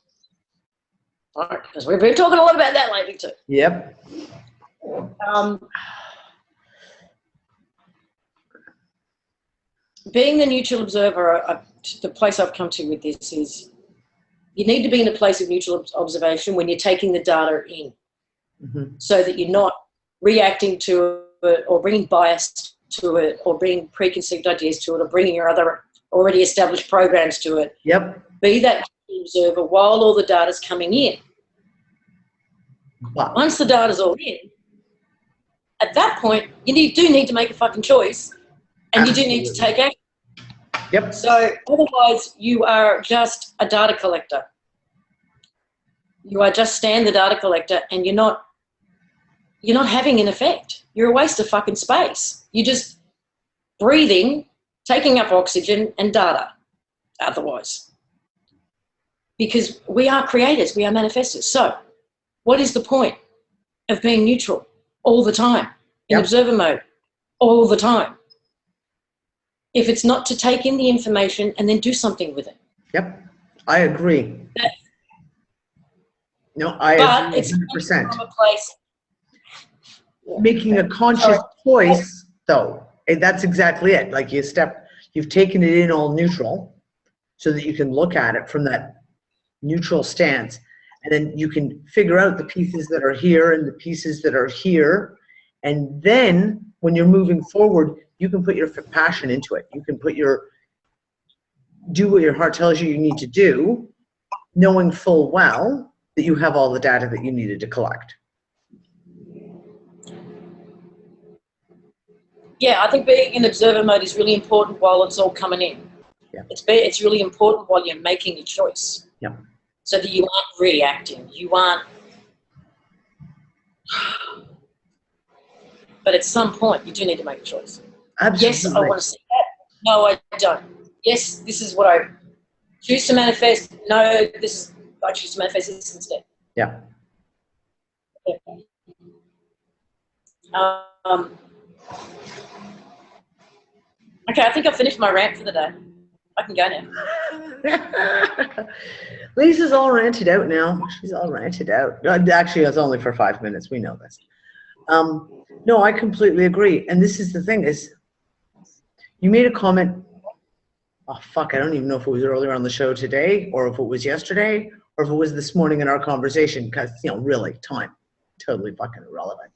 Speaker 1: All right, because we've been talking a lot about that lately too.
Speaker 2: Yep.
Speaker 1: Being the neutral observer, the place I've come to with this is you need to be in a place of neutral observation when you're taking the data in, so that you're not reacting to it or bringing bias to it or bringing preconceived ideas to it or bringing your other already established programs to it.
Speaker 2: Yep.
Speaker 1: Be that observer while all the data's coming in.
Speaker 2: Wow.
Speaker 1: Once the data's all in, at that point, you do need to make a fucking choice, and you do need to take action.
Speaker 2: Yep.
Speaker 1: So otherwise, you are just a data collector. You are just Stan, the data collector, and you're not having an effect. You're a waste of fucking space. You're just breathing, taking up oxygen and data otherwise. Because we are creators, we are manifestors. So what is the point of being neutral all the time, in observer mode, all the time? If it's not to take in the information and then do something with it.
Speaker 2: Yep, I agree. No, I agree 100%.
Speaker 1: From a place.
Speaker 2: Making a conscious choice, though, that's exactly it. Like you've taken it in all neutral so that you can look at it from that neutral stance, and then you can figure out the pieces that are here and the pieces that are here, and then when you're moving forward, you can put your passion into it. You can do what your heart tells you need to do, knowing full well that you have all the data that you needed to collect.
Speaker 1: Yeah, I think being in observer mode is really important while it's all coming in.
Speaker 2: Yeah.
Speaker 1: It's really important while you're making a choice.
Speaker 2: Yeah.
Speaker 1: So that you aren't reacting. You aren't. But at some point, you do need to make a choice.
Speaker 2: Absolutely.
Speaker 1: Yes, I want to see that. No, I don't. Yes, this is what I choose to manifest. No, I choose to manifest this instead.
Speaker 2: Yeah.
Speaker 1: Okay, I think I've finished my rant for the day. I can go now.
Speaker 2: Lisa's all ranted out now. She's all ranted out. Actually, it's only for 5 minutes. We know this. No, I completely agree. And this is the thing is, you made a comment. Oh, fuck, I don't even know if it was earlier on the show today or if it was yesterday or if it was this morning in our conversation because, really, time. Totally fucking irrelevant.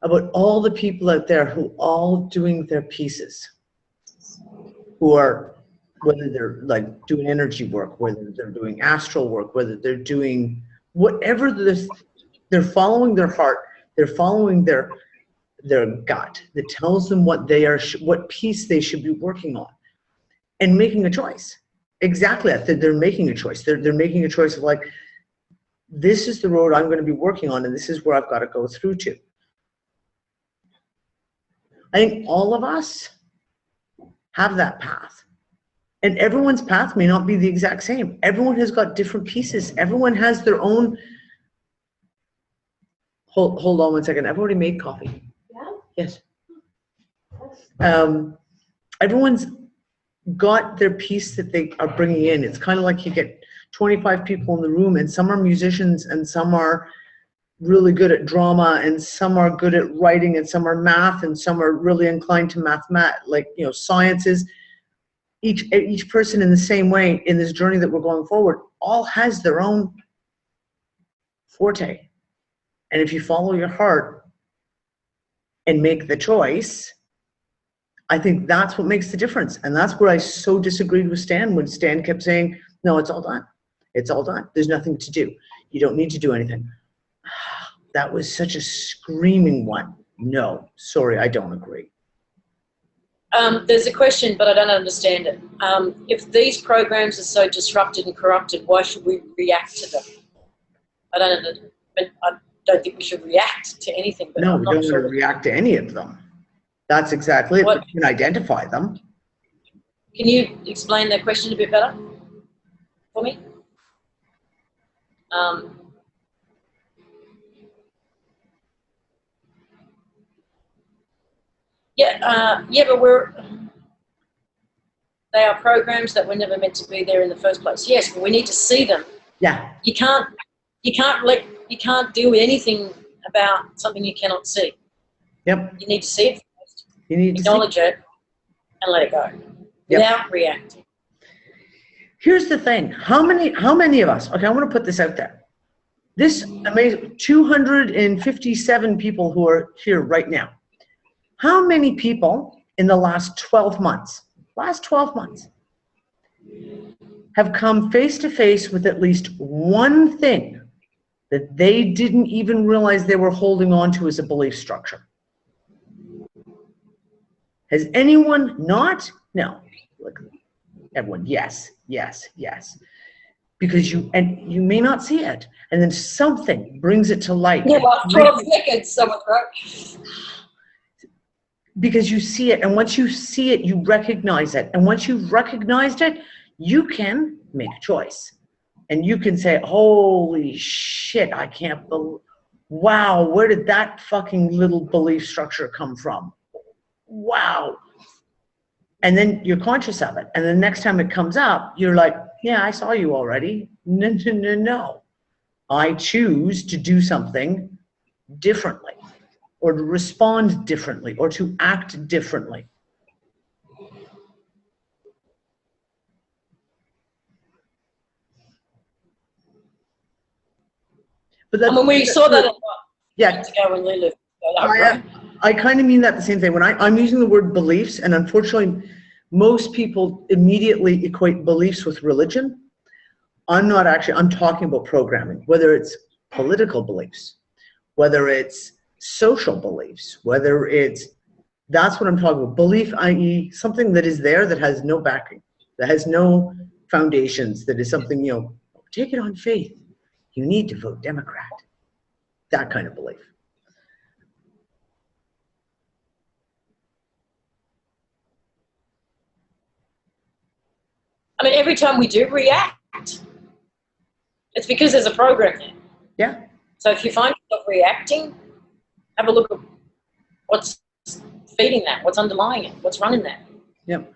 Speaker 2: About all the people out there who all doing their pieces, who are, whether they're like doing energy work, whether they're doing astral work, whether they're doing whatever this, they're following their heart, they're following their gut that tells them what they are, what piece they should be working on, and making a choice. Exactly that. They're making a choice. They're making a choice of like, this is the road I'm going to be working on, and this is where I've got to go through to. I think all of us have that path. And everyone's path may not be the exact same. Everyone has got different pieces. Everyone has their own. Hold on 1 second. I've already made coffee. Yeah? Yes. Everyone's got their piece that they are bringing in. It's kind of like you get 25 people in the room, and some are musicians, and some are really good at drama, and some are good at writing, and some are math, and some are really inclined to sciences. Each person in the same way in this journey that we're going forward all has their own forte. And if you follow your heart and make the choice, I think that's what makes the difference. And that's where I so disagreed with Stan when Stan kept saying, no, it's all done. It's all done. There's nothing to do. You don't need to do anything. That was such a screaming one. No, sorry, I don't agree.
Speaker 1: There's a question, but I don't understand it. If these programs are so disrupted and corrupted, why should we react to them? I don't think we should react to anything. But
Speaker 2: no, we don't want to react to any of them. That's exactly it. You can identify them.
Speaker 1: Can you explain that question a bit better for me? But they are programs that were never meant to be there in the first place. Yes, but we need to see them.
Speaker 2: Yeah.
Speaker 1: You can't do anything about something you cannot see. Yep. You need to see it first. You need to acknowledge it and let it go without reacting.
Speaker 2: Here's the thing. How many of us, okay, I want to put this out there. This amazing 257 people who are here right now. How many people in the last 12 months have come face to face with at least one thing that they didn't even realize they were holding on to as a belief structure? Has anyone not? No. Look, everyone, yes. Because you may not see it, and then something brings it to light.
Speaker 1: Yeah, well, 12 seconds, someone wrote.
Speaker 2: Because you see it, and once you see it, you recognize it. And once you've recognized it, you can make a choice. And you can say, holy shit, I can't believe, wow, where did that fucking little belief structure come from? Wow. And then you're conscious of it. And the next time it comes up, you're like, yeah, I saw you already. No. I choose to do something differently, or to respond differently, or to act differently. But that's,
Speaker 1: when we saw that
Speaker 2: yeah,
Speaker 1: when Lulu
Speaker 2: I kind of mean that the same thing. When I'm using the word beliefs, and unfortunately, most people immediately equate beliefs with religion. I'm talking about programming, whether it's political beliefs, whether it's social beliefs, that's what I'm talking about. Belief, i.e. something that is there that has no backing, that has no foundations, that is something, take it on faith. You need to vote Democrat. That kind of belief.
Speaker 1: I mean, every time we do react, it's because there's a program there.
Speaker 2: Yeah.
Speaker 1: So if you find yourself reacting, have a look at what's feeding that, what's underlying it, what's running that.
Speaker 2: Yep.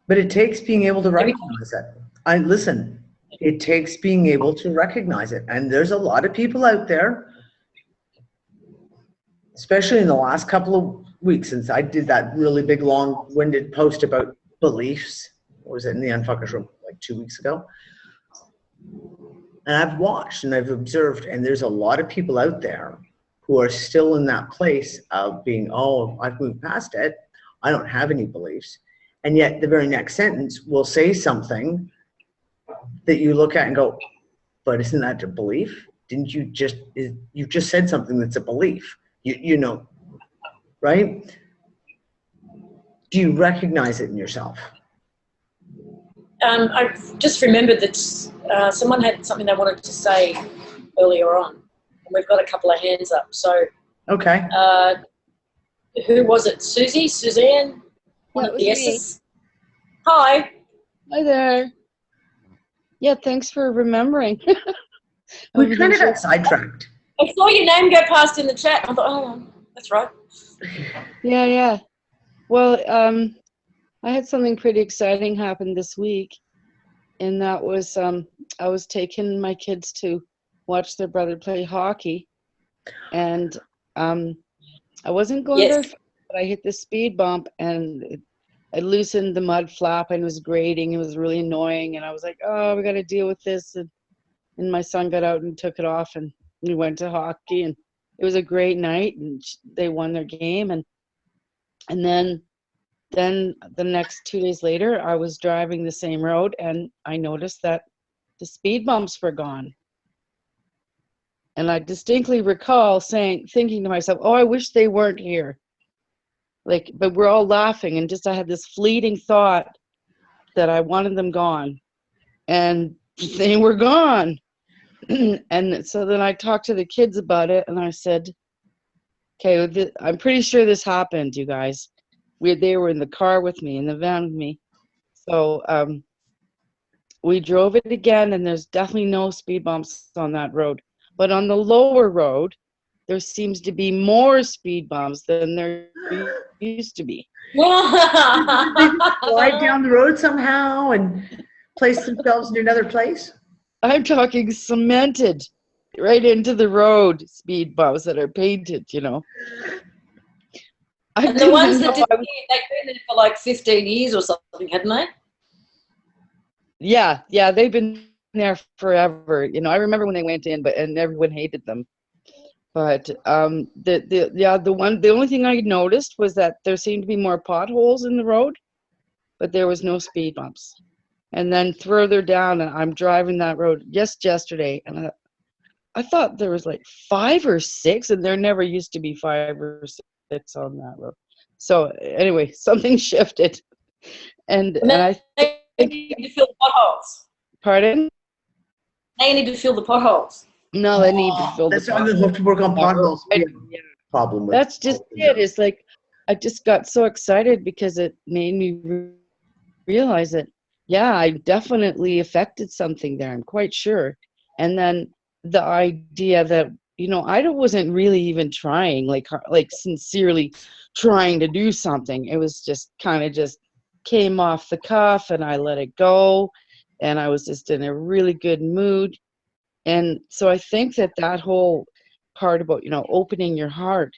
Speaker 2: But it takes being able to recognize it. It takes being able to recognize it. And there's a lot of people out there, especially in the last couple of weeks since I did that really big, long-winded post about beliefs. What was it, in the Unfuckers Room, like 2 weeks ago? And I've watched and I've observed, and there's a lot of people out there who are still in that place of being, oh, I've moved past it. I don't have any beliefs. And yet the very next sentence will say something that you look at and go, but isn't that a belief? You just said something that's a belief. You know, right? Do you recognize it in yourself?
Speaker 1: I just remembered that someone had something they wanted to say earlier on, and we've got a couple of hands up. So,
Speaker 2: okay.
Speaker 1: Who was it? Susie? Suzanne? One
Speaker 3: Yeah,
Speaker 1: of
Speaker 3: it
Speaker 1: the
Speaker 3: was me.
Speaker 1: S's? Hi.
Speaker 3: Hi there. Yeah, thanks for remembering.
Speaker 2: We kind of got sidetracked.
Speaker 1: I saw your name go past in the chat. I thought, oh, that's right.
Speaker 3: Yeah. Well, I had something pretty exciting happen this week, and that was I was taking my kids to watch their brother play hockey, and I wasn't going very fast, but I hit the speed bump and I loosened the mud flap and it was grating. It was really annoying, and I was like, "Oh, we got to deal with this." And my son got out and took it off, and we went to hockey, and it was a great night, and they won their game, and then the next 2 days later, I was driving the same road, and I noticed that the speed bumps were gone. And I distinctly recall thinking to myself, "Oh, I wish they weren't here." Like, but we're all laughing, and just I had this fleeting thought that I wanted them gone, and they were gone. And so then I talked to the kids about it, and I said, "Okay, I'm pretty sure this happened, you guys. They were in the car with me, in the van with me." So we drove it again, and there's definitely no speed bumps on that road. But on the lower road, there seems to be more speed bumps than there used to be.
Speaker 2: Slide down the road somehow and place themselves in another place?
Speaker 3: I'm talking cemented right into the road speed bumps that are painted, you know.
Speaker 1: And the ones that did, they've been there for like 15 years or something, hadn't they?
Speaker 3: Yeah, they've been there forever. You know, I remember when they went in, and everyone hated them. But the only thing I noticed was that there seemed to be more potholes in the road, but there was no speed bumps. And then further down, and I'm driving that road just yesterday, and I thought there was like 5 or 6, and there never used to be 5 or 6 on that road. So anyway, something shifted, and I think
Speaker 1: they need to fill the potholes.
Speaker 3: Pardon?
Speaker 1: They need to fill the potholes.
Speaker 3: No, they need to fill the potholes.
Speaker 2: That's why they have to work on potholes.
Speaker 3: Yeah.
Speaker 2: Problem with
Speaker 3: That's just it. It's like I just got so excited because it made me realize that, yeah, I definitely affected something there. I'm quite sure. And then the idea that, you know, I wasn't really even trying, like sincerely trying to do something. It was just kind of just came off the cuff, and I let it go, and I was just in a really good mood. And so I think that whole part about, you know, opening your heart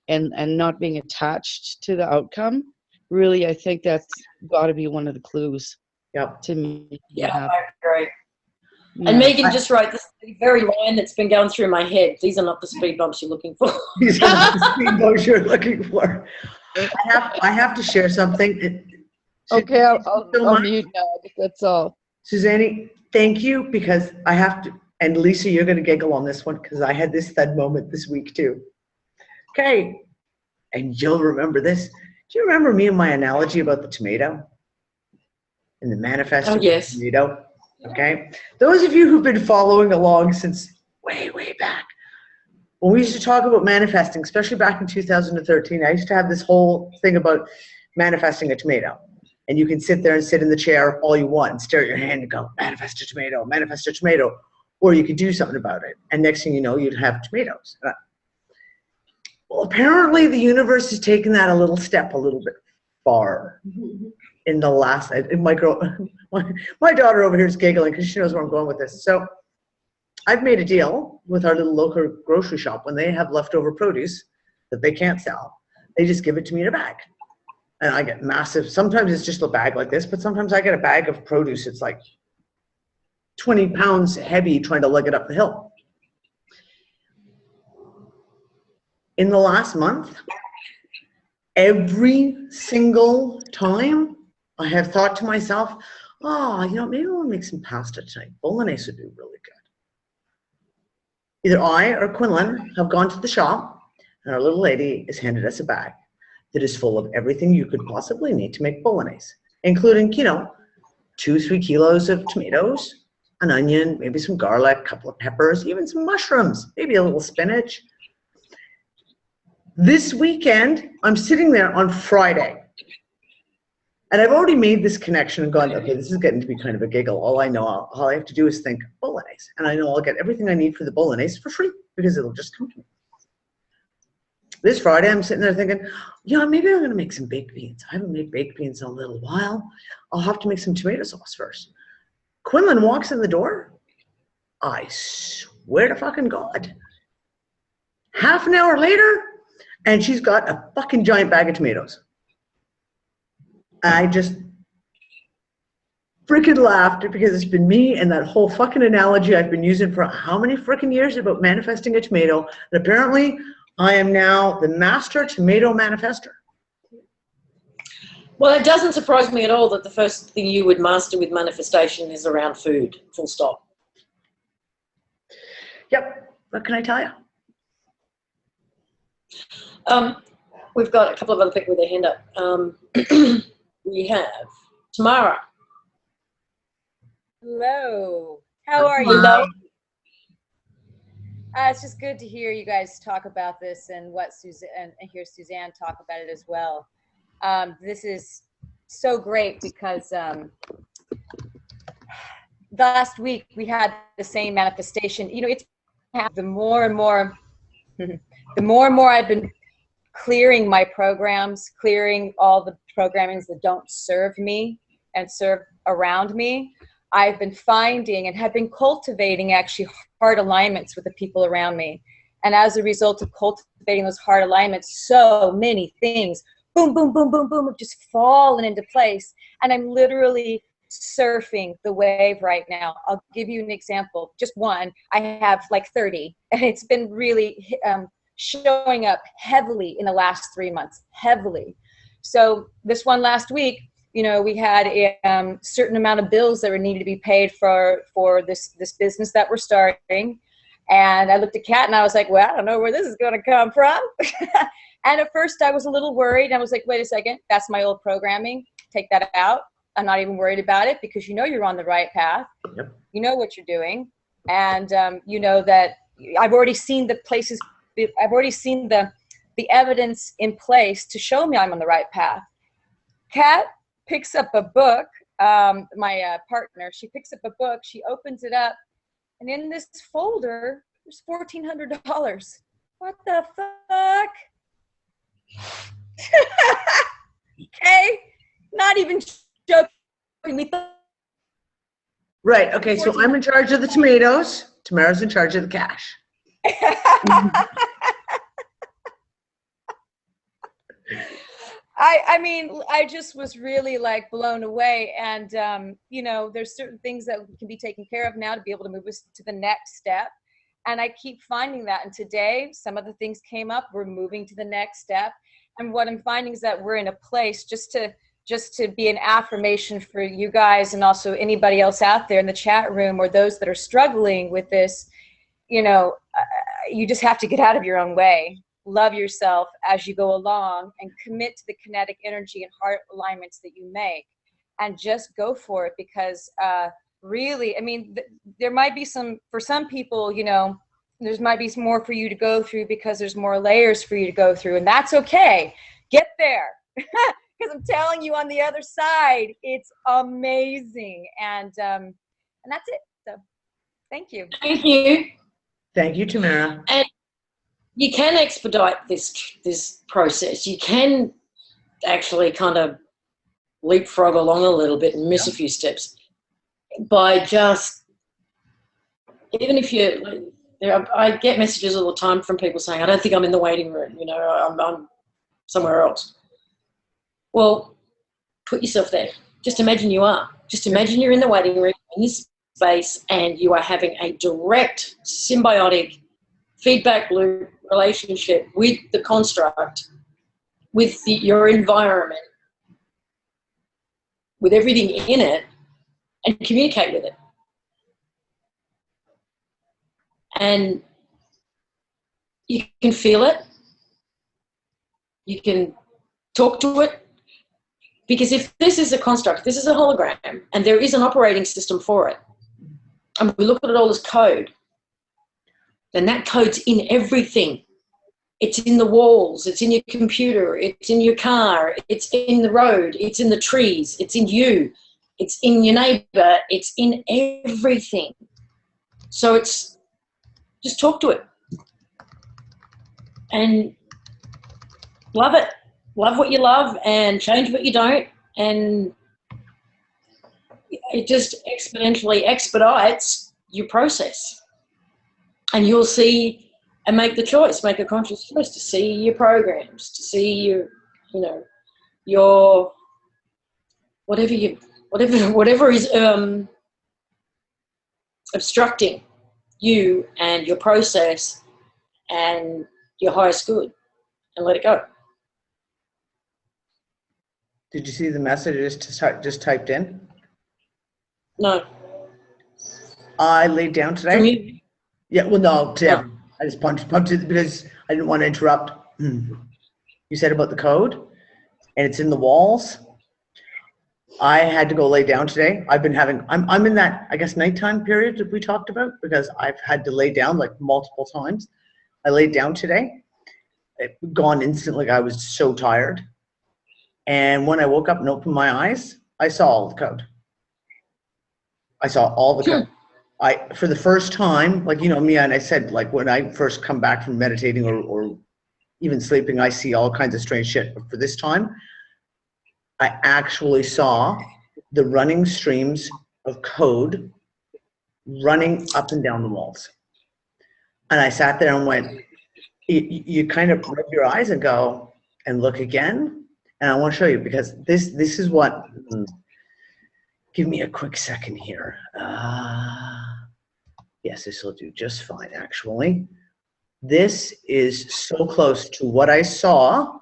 Speaker 3: and not being attached to the outcome, really, I think that's got to be one of the clues.
Speaker 2: Yep.
Speaker 3: To me.
Speaker 1: Yeah, I agree.
Speaker 3: Yeah.
Speaker 1: And Megan just wrote this very line that's been going through my head. These are not the speed bumps you're looking for.
Speaker 2: These are not the speed bumps you're looking for. I have to share something.
Speaker 3: Okay, I'll mute now. That's all.
Speaker 2: Suzanne, thank you, because I have to, and Lisa, you're going to giggle on this one because I had this thud moment this week too. Okay, and you'll remember this. Do you remember me and my analogy about the tomato? And the manifesto of the tomato? Okay, those of you who've been following along since way back, when we used to talk about manifesting, especially back in 2013, I used to have this whole thing about manifesting a tomato. And you can sit there and sit in the chair all you want and stare at your hand and go, manifest a tomato, manifest a tomato. Or you could do something about it. And next thing you know, you'd have tomatoes. Well, apparently the universe has taken that a little bit far. In the last, my daughter over here is giggling because she knows where I'm going with this. So I've made a deal with our little local grocery shop. When they have leftover produce that they can't sell, they just give it to me in a bag. And I get massive, sometimes it's just a bag like this, but sometimes I get a bag of produce. It's like 20 pounds heavy trying to lug it up the hill. In the last month, every single time I have thought to myself, oh, you know, maybe we'll make some pasta tonight. Bolognese would be really good. Either I or Quinlan have gone to the shop, and our little lady has handed us a bag that is full of everything you could possibly need to make bolognese, including, you know, 2-3 kilos of tomatoes, an onion, maybe some garlic, a couple of peppers, even some mushrooms, maybe a little spinach. This weekend, I'm sitting there on Friday. And I've already made this connection and gone, okay, this is getting to be kind of a giggle. All I have to do is think bolognese. And I know I'll get everything I need for the bolognese for free because it'll just come to me. This Friday, I'm sitting there thinking, yeah, maybe I'm going to make some baked beans. I haven't made baked beans in a little while. I'll have to make some tomato sauce first. Quinlan walks in the door. I swear to fucking God. Half an hour later, and she's got a fucking giant bag of tomatoes. I just freaking laughed because it's been me and that whole fucking analogy I've been using for how many freaking years about manifesting a tomato. And apparently I am now the master tomato manifester.
Speaker 1: Well, it doesn't surprise me at all that the first thing you would master with manifestation is around food, full stop.
Speaker 2: Yep. What can I tell you?
Speaker 1: We've got a couple of other people with their hand up. We have Tamara.
Speaker 4: Hello. How are you?
Speaker 1: Hello.
Speaker 4: It's just good to hear you guys talk about this and what Suzanne and hear Suzanne talk about it as well. This is so great because last week we had the same manifestation. You know, it's the more and more I've been clearing my programs, clearing all the programmings that don't serve me and serve around me, I've been finding and have been cultivating actually heart alignments with the people around me. And as a result of cultivating those heart alignments, so many things, boom, boom, boom, boom, boom, have just fallen into place. And I'm literally surfing the wave right now. I'll give you an example, just one. I have like 30, and it's been really showing up heavily in the last 3 months, heavily. So this one last week, you know, we had a certain amount of bills that were needed to be paid for this business that we're starting. And I looked at Kat and I was like, well, I don't know where this is going to come from. And at first I was a little worried. I was like, wait a second, that's my old programming. Take that out. I'm not even worried about it because you know you're on the right path. Yep. You know what you're doing. And you know that I've already seen the places, I've already seen the evidence in place to show me I'm on the right path. Kat picks up a book, my partner, she picks up a book, she opens it up, and in this folder, there's $1,400. What the fuck? Okay, not even joking.
Speaker 2: Right, okay, so I'm in charge of the tomatoes. Tamara's in charge of the cash.
Speaker 4: I mean, I just was really like blown away. And, you know, there's certain things that can be taken care of now to be able to move us to the next step. And I keep finding that. And today, some of the things came up, we're moving to the next step. And what I'm finding is that we're in a place just to be an affirmation for you guys and also anybody else out there in the chat room or those that are struggling with this. You know, you just have to get out of your own way. Love yourself as you go along and commit to the kinetic energy and heart alignments that you make and just go for it because really, I mean, there might be for some people, you know, there might be some more for you to go through because there's more layers for you to go through, and that's okay. Get there because I'm telling you on the other side, it's amazing. And that's it. So thank you.
Speaker 1: Thank you.
Speaker 2: Thank you, Tamara.
Speaker 1: And you can expedite this process. You can actually kind of leapfrog along a little bit and miss a few steps by just, even if you, I get messages all the time from people saying, I don't think I'm in the waiting room, you know, I'm somewhere else. Well, put yourself there. Just imagine you are. Just imagine you're in the waiting room in this space and you are having a direct, symbiotic feedback loop relationship with the construct, with your environment, with everything in it, and communicate with it. And you can feel it. You can talk to it. Because if this is a construct, this is a hologram, and there is an operating system for it, and we look at it all as code, then that code's in everything. It's in the walls, it's in your computer, it's in your car, it's in the road, it's in the trees, it's in you, it's in your neighbor, it's in everything. So it's just talk to it and love it. Love what you love and change what you don't, and it just exponentially expedites your process. And you'll see and make the choice, make a conscious choice to see your programs, to see your, you know, your whatever is obstructing you and your process and your highest good, and let it go.
Speaker 2: Did you see the message just typed in?
Speaker 1: No.
Speaker 2: I laid down today.
Speaker 1: From you?
Speaker 2: Yeah, well, no, to
Speaker 1: No.
Speaker 2: everyone. I just punched it because I didn't want to interrupt. You said about the code, and it's in the walls. I had to go lay down today. I've been having, I'm in that, I guess, nighttime period that we talked about, because I've had to lay down like multiple times. I laid down today. It gone instantly. I was so tired. And when I woke up and opened my eyes, I saw all the code. I saw all the code. For the first time, like, you know, Mia, and I said, like, when I first come back from meditating or even sleeping, I see all kinds of strange shit. But for this time, I actually saw the running streams of code running up and down the walls. And I sat there and went, you kind of rub your eyes and go and look again. And I want to show you, because this is what, give me a quick second here. Yes, this will do just fine, actually. This is so close to what I saw.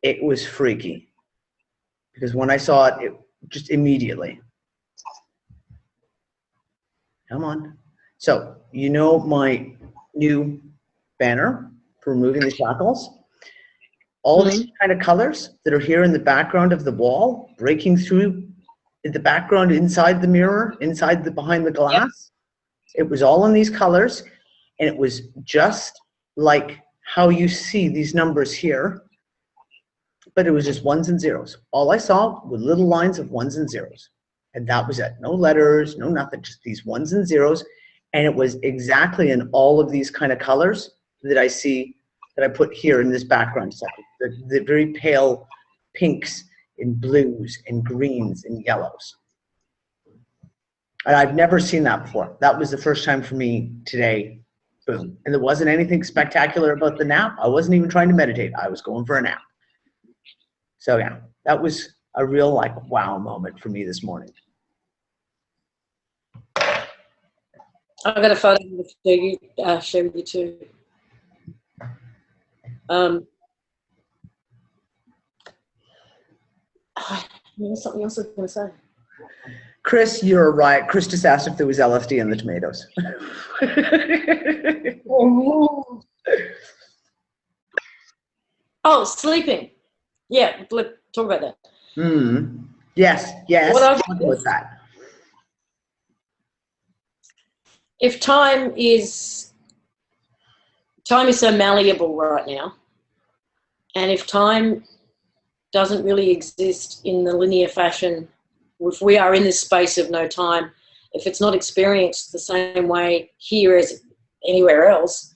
Speaker 2: It was freaky. Because when I saw it, it just immediately. Come on. So, you know my new banner for Removing the Shackles? All these kind of colors that are here in the background of the wall, breaking through the background inside the mirror, behind the glass. Yep. It was all in these colors, and it was just like how you see these numbers here, but it was just ones and zeros. All I saw were little lines of ones and zeros, and that was it. No letters, no nothing, just these ones and zeros, and it was exactly in all of these kind of colors that I see, that I put here in this background section, the very pale pinks and blues and greens and yellows. And I've never seen that before. That was the first time for me today. Boom. And there wasn't anything spectacular about the nap. I wasn't even trying to meditate. I was going for a nap. So yeah, that was a real like wow moment for me this morning.
Speaker 1: I've got a photo to share with you too. There was something else I was going to say.
Speaker 2: Chris, you're right. Chris just asked if there was LSD in the tomatoes.
Speaker 1: Oh, sleeping. Yeah, talk about that.
Speaker 2: Yes, yes.
Speaker 1: What
Speaker 2: talk about that.
Speaker 1: If time is so malleable right now, and if time doesn't really exist in the linear fashion, if we are in this space of no time, if it's not experienced the same way here as anywhere else,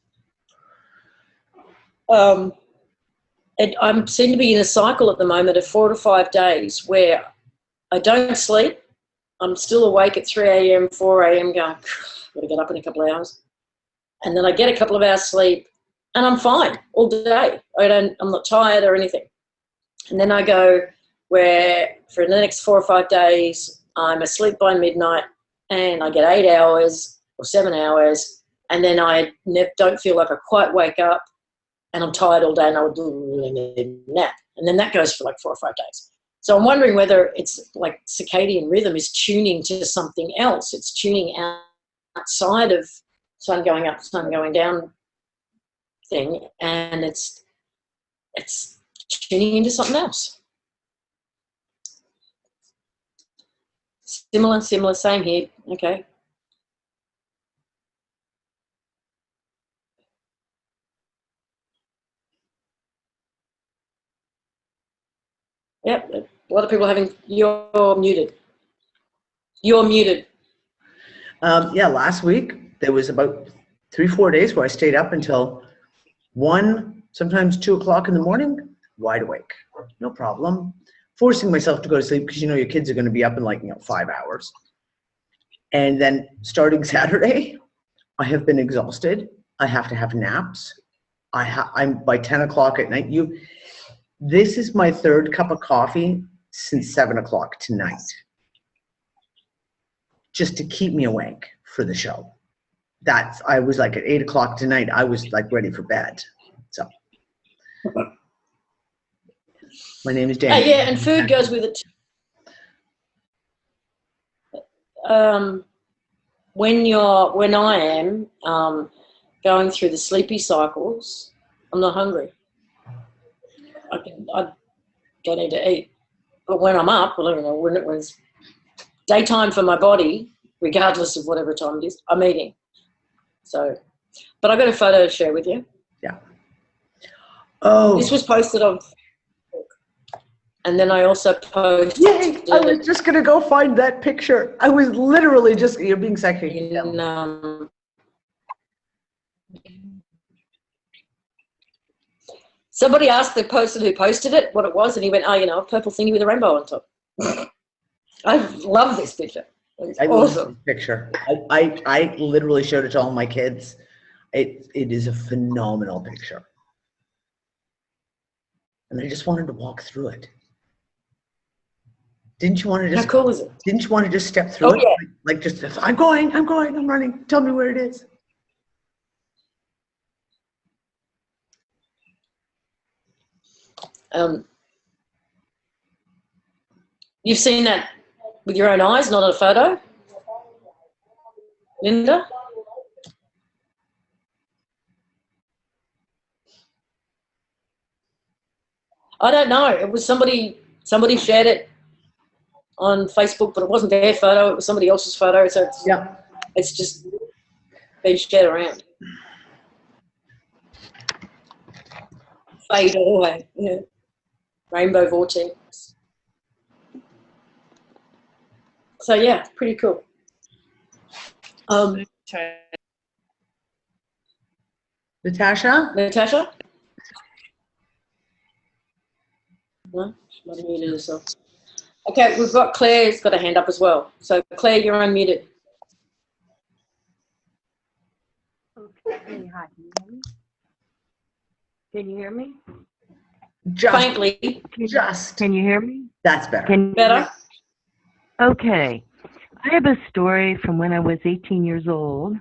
Speaker 1: I seem to be in a cycle at the moment of 4 to 5 days where I don't sleep. I'm still awake at 3 a.m., 4 a.m. going, I've got to get up in a couple of hours. And then I get a couple of hours sleep and I'm fine all day. I'm not tired or anything. And then I go where for the next 4 or 5 days, I'm asleep by midnight and I get 8 hours or 7 hours. And then I don't feel like I quite wake up and I'm tired all day and I would really need a nap. And then that goes for like 4 or 5 days. So I'm wondering whether it's like circadian rhythm is tuning to something else. It's tuning outside of sun going up, sun going down thing. And it's tuning into something else. Similar, same here. Okay. What are people having? You're muted. You're muted.
Speaker 2: Yeah, last week there was about 3-4 days where I stayed up until 1, sometimes 2 o'clock in the morning, wide awake, no problem. Forcing myself to go to sleep because you know your kids are going to be up in like 5 hours. And then starting Saturday, I have been exhausted. I have to have naps. I'm by 10 o'clock at night. This is my 3rd cup of coffee since 7 o'clock tonight, just to keep me awake for the show. I was like at 8 o'clock tonight, I was like ready for bed. So my name is Dan.
Speaker 1: Yeah, and food goes with it. When I am going through the sleepy cycles, I'm not hungry. I don't need to eat. But when I'm up, well, I don't know, when it was daytime for my body, regardless of whatever time it is, I'm eating. So, but I got a photo to share with you.
Speaker 2: Yeah. Oh.
Speaker 1: This was posted on Facebook. And then I also posted.
Speaker 2: Yay! I was just going to go find that picture. I was literally just, you're being sexy.
Speaker 1: Somebody asked the person who posted it what it was, and he went, a purple thingy with a rainbow on top. I love this picture. It's awesome.
Speaker 2: Love this picture. I literally showed it to all my kids. It is a phenomenal picture. And I just wanted to walk through it. Didn't you want to just?
Speaker 1: How cool is it?
Speaker 2: Didn't you want to just step through it?
Speaker 1: Yeah.
Speaker 2: Like just, I'm running. Tell me where it is.
Speaker 1: You've seen that with your own eyes, not a photo, Linda? I don't know. It was somebody shared it on Facebook, but it wasn't their photo. It was somebody else's photo. So it's just been shared around. Fade away. Yeah. Rainbow vortex. So yeah, pretty cool.
Speaker 2: Natasha?
Speaker 1: No, she might have muted herself. Okay, we've got Claire's got a hand up as well. So Claire, you're unmuted.
Speaker 5: Okay, hi. Can you hear me?
Speaker 1: Faintly.
Speaker 5: Can you hear me?
Speaker 2: That's better.
Speaker 1: Better?
Speaker 5: Okay. I have a story from when I was 18 years old.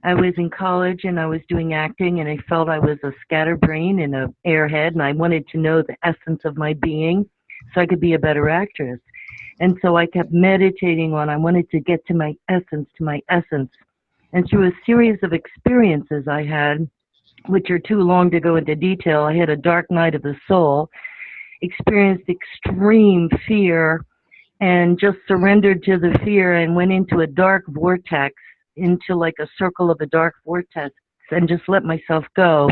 Speaker 5: I was in college and I was doing acting, and I felt I was a scatterbrain and an airhead, and I wanted to know the essence of my being so I could be a better actress. And so I kept meditating on, I wanted to get to my essence. And through a series of experiences I had, which are too long to go into detail, I had a dark night of the soul, experienced extreme fear, and just surrendered to the fear and went into a dark vortex, into like a circle of a dark vortex, and just let myself go.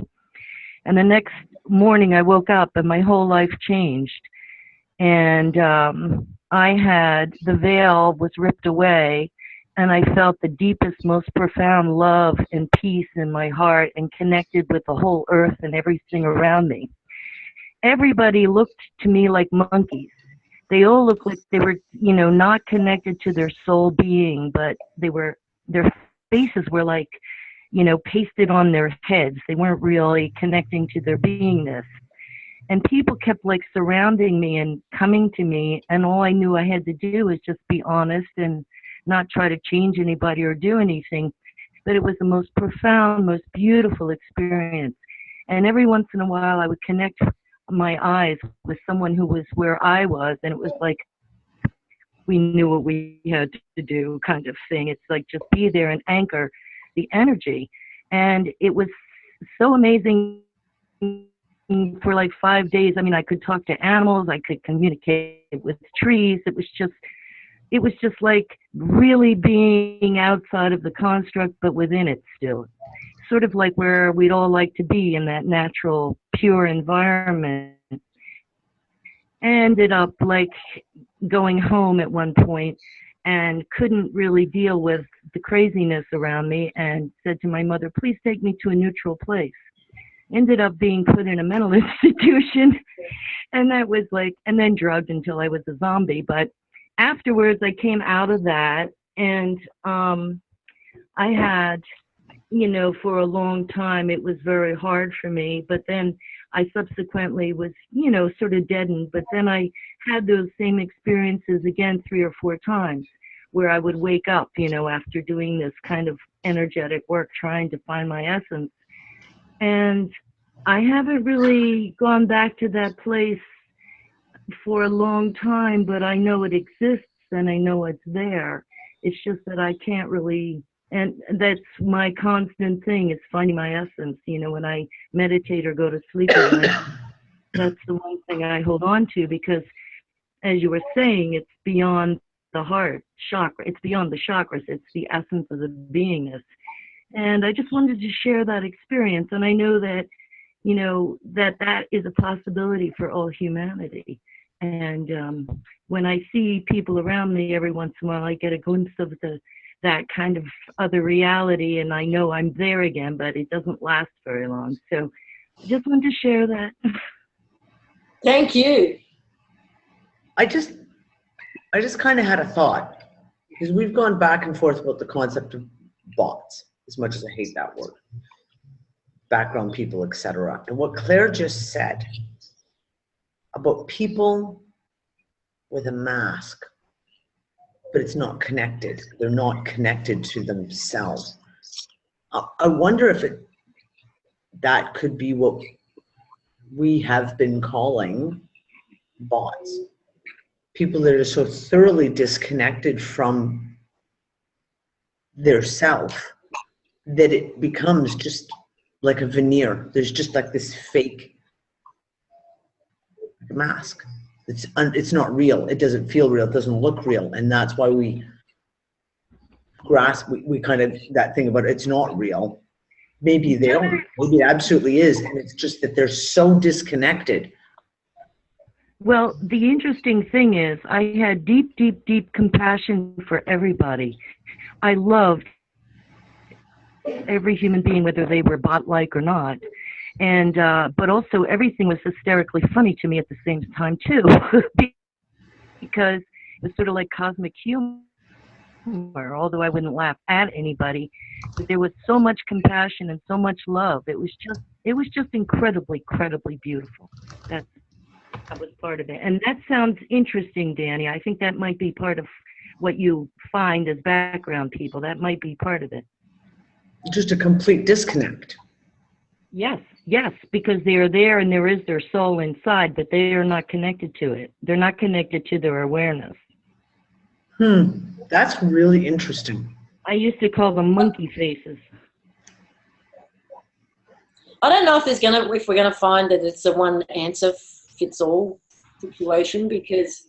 Speaker 5: And the next morning I woke up and my whole life changed. And the veil was ripped away, and I felt the deepest, most profound love and peace in my heart, and connected with the whole earth and everything around me. Everybody looked to me like monkeys. They all looked like they were, not connected to their soul being, but their faces were like, pasted on their heads. They weren't really connecting to their beingness. And people kept like surrounding me and coming to me, and all I knew I had to do was just be honest and not try to change anybody or do anything. But it was the most profound, most beautiful experience. And every once in a while I would connect my eyes with someone who was where I was, and it was like we knew what we had to do kind of thing. It's like just be there and anchor the energy. And it was so amazing for like 5 days. I mean, I could talk to animals, I could communicate with trees. It was just like really being outside of the construct, but within it still. Sort of like where we'd all like to be, in that natural, pure environment. I ended up like going home at one point and couldn't really deal with the craziness around me and said to my mother, please take me to a neutral place. Ended up being put in a mental institution, and that was like, and then drugged until I was a zombie. But afterwards I came out of that, and I had, you know, for a long time it was very hard for me, but then I subsequently was, you know, sort of deadened. But then I had those same experiences again 3 or 4 times where I would wake up, you know, after doing this kind of energetic work, trying to find my essence. And I haven't really gone back to that place for a long time, but I know it exists and I know it's there. It's just that I can't really, and that's my constant thing, is finding my essence. You know, when I meditate or go to sleep at night, that's the one thing I hold on to, because as you were saying, it's beyond the heart chakra. It's beyond the chakras. It's the essence of the beingness. And I just wanted to share that experience. And I know that, you know, that is a possibility for all humanity. And when I see people around me every once in a while, I get a glimpse of that kind of other reality, and I know I'm there again, but it doesn't last very long. So I just wanted to share that.
Speaker 1: Thank you.
Speaker 2: I just kind of had a thought, because we've gone back and forth about the concept of bots, as much as I hate that word, background people, etc. And what Claire just said about people with a mask, but it's not connected. They're not connected to themselves. I wonder if that could be what we have been calling bots. People that are so thoroughly disconnected from their self that it becomes just like a veneer. There's just like this fake mask. It's not real. It doesn't feel real. It doesn't look real. And that's why we grasp, we kind of, that thing about it's not real. Maybe they don't. Maybe it absolutely is. And it's just that they're so disconnected.
Speaker 5: Well, the interesting thing is I had deep, deep, deep compassion for everybody. I loved every human being, whether they were bot-like or not. And but also everything was hysterically funny to me at the same time too, because it was sort of like cosmic humor. Although I wouldn't laugh at anybody, but there was so much compassion and so much love. It was just incredibly, incredibly beautiful. That was part of it. And that sounds interesting, Danny. I think that might be part of what you find as background people. That might be part of it.
Speaker 2: Just a complete disconnect.
Speaker 5: Yes, because they are there and there is their soul inside, but they are not connected to it. They're not connected to their awareness.
Speaker 2: That's really interesting.
Speaker 5: I used to call them monkey faces.
Speaker 1: I don't know if we're gonna find that it's a one answer fits all situation, because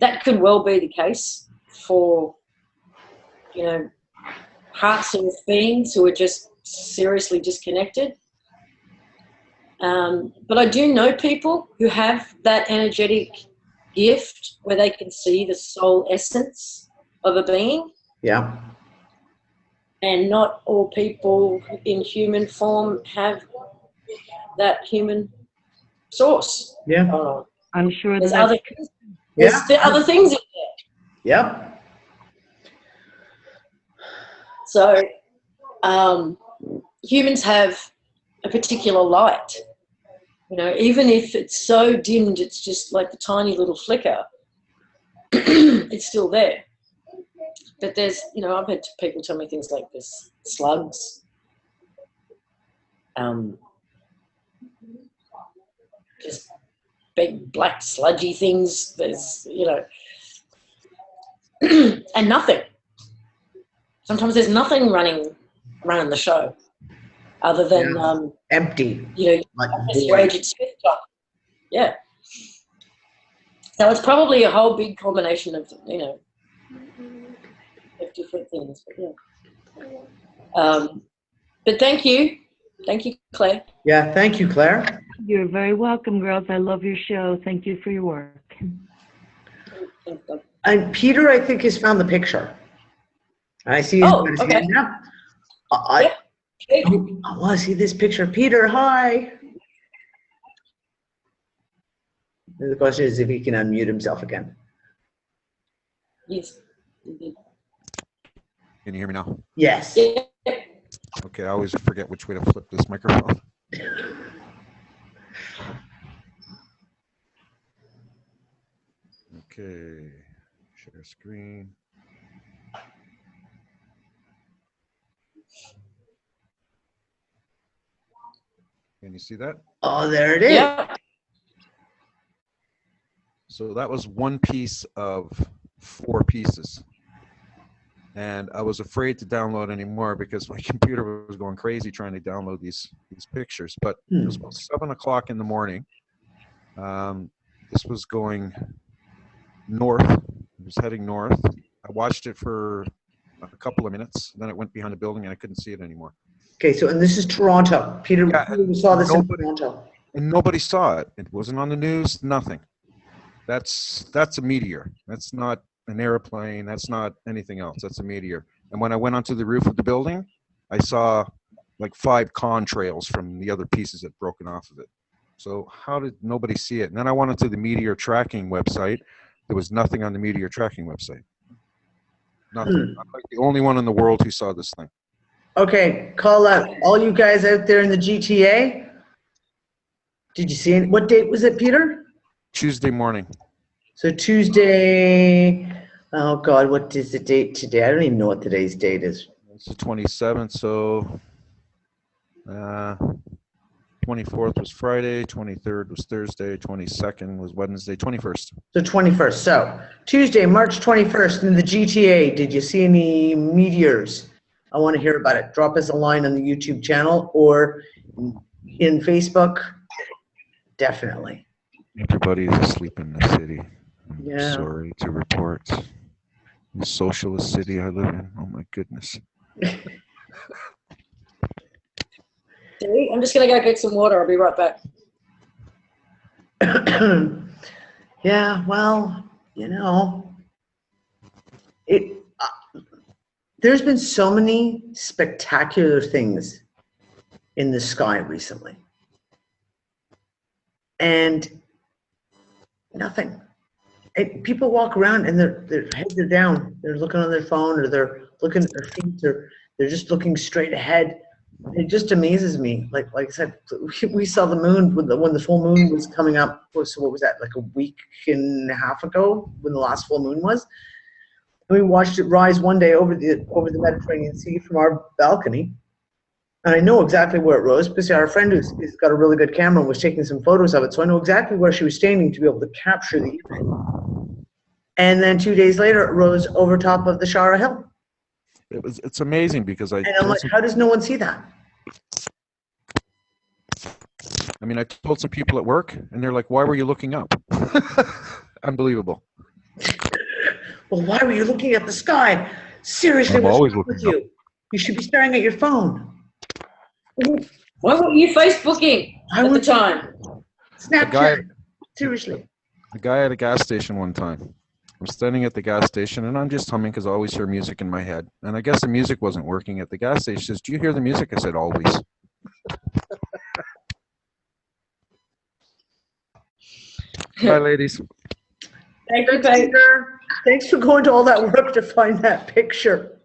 Speaker 1: that could well be the case for, you know, hearts of beings who are just seriously disconnected. But I do know people who have that energetic gift where they can see the soul essence of a being.
Speaker 2: Yeah.
Speaker 1: And not all people in human form have that human source.
Speaker 2: Yeah.
Speaker 5: I'm sure
Speaker 1: There's
Speaker 5: that
Speaker 1: other things in there.
Speaker 2: Yep.
Speaker 1: So humans have a particular light. You know, even if it's so dimmed, it's just like the tiny little flicker, it's still there. But there's, you know, I've had people tell me things like this, slugs, just big black sludgy things, there's, you know, and nothing. Sometimes there's nothing running the show other than
Speaker 2: empty.
Speaker 1: You know,
Speaker 2: like
Speaker 1: your aged Smith job. Yeah. So it's probably a whole big combination of, you know, of different things. But yeah. But thank you, Claire.
Speaker 2: Yeah, thank you, Claire.
Speaker 5: You're very welcome, girls. I love your show. Thank you for your work.
Speaker 2: And Peter, I think, has found the picture. I see he's got his hand up. I want to see this picture. Peter, hi. And the question is if he can unmute himself again.
Speaker 1: Yes.
Speaker 6: Can you hear me now?
Speaker 2: Yes.
Speaker 1: Yeah.
Speaker 6: Okay, I always forget which way to flip this microphone. Okay, share screen. Can you see that?
Speaker 2: Oh, there it is.
Speaker 1: Yeah.
Speaker 6: So that was one piece of 4 pieces. And I was afraid to download anymore because my computer was going crazy trying to download these pictures. But it was about 7 o'clock in the morning. This was going north. It was heading north. I watched it for a couple of minutes. Then it went behind the building and I couldn't see it anymore.
Speaker 2: Okay, so, and this is Toronto. Peter, we saw this in Toronto.
Speaker 6: And nobody saw it. It wasn't on the news, nothing. That's a meteor. That's not an airplane. That's not anything else. That's a meteor. And when I went onto the roof of the building, I saw like 5 contrails from the other pieces that broken off of it. So how did nobody see it? And then I went onto the meteor tracking website. There was nothing on the meteor tracking website. Nothing. I'm like the only one in the world who saw this thing.
Speaker 2: Okay, call out all you guys out there in the GTA. Did you see it? What date was it, Peter?
Speaker 6: Tuesday morning.
Speaker 2: So Tuesday, oh God, what is the date today? I don't even know what today's date is.
Speaker 6: It's the 27th, so 24th was Friday, 23rd was Thursday, 22nd was Wednesday, 21st.
Speaker 2: So 21st. So Tuesday, March 21st in the GTA, did you see any meteors? I want to hear about it. Drop us a line on the YouTube channel or in Facebook. Definitely.
Speaker 6: Everybody is asleep in the city. I'm
Speaker 2: Yeah.
Speaker 6: sorry to report. The socialist city I live in. Oh my goodness.
Speaker 1: I'm just going to go get some water. I'll be right back.
Speaker 2: Yeah, well, you know, there's been so many spectacular things in the sky recently. And nothing. People walk around and their heads are down. They're looking on their phone or they're looking at their feet or they're just looking straight ahead. It just amazes me. Like I said, we saw the moon when the full moon was coming up. So what was that, like a week and a half ago when the last full moon was? And we watched it rise one day over the Mediterranean Sea from our balcony. And I know exactly where it rose because our friend who's got a really good camera was taking some photos of it. So I know exactly where she was standing to be able to capture the image. And then 2 days later, it rose over top of the Shara Hill.
Speaker 6: It's amazing because
Speaker 2: And I'm like, how does no one see that?
Speaker 6: I mean, I told some people at work and they're like, why were you looking up? Unbelievable.
Speaker 2: Well, why were you looking at the sky? Seriously,
Speaker 6: I'm
Speaker 2: what's
Speaker 6: always
Speaker 2: wrong with
Speaker 6: looking
Speaker 2: you? You should be staring at your phone.
Speaker 1: Why weren't you Facebooking at the time?
Speaker 2: Snapchat. Seriously.
Speaker 6: A guy at a gas station one time. I'm standing at the gas station and I'm just humming because I always hear music in my head. And I guess the music wasn't working at the gas station. He says, do you hear the music? I said, always. Bye, ladies.
Speaker 1: Thank you, babe.
Speaker 2: Peter. Thanks for going to all that work to find that picture.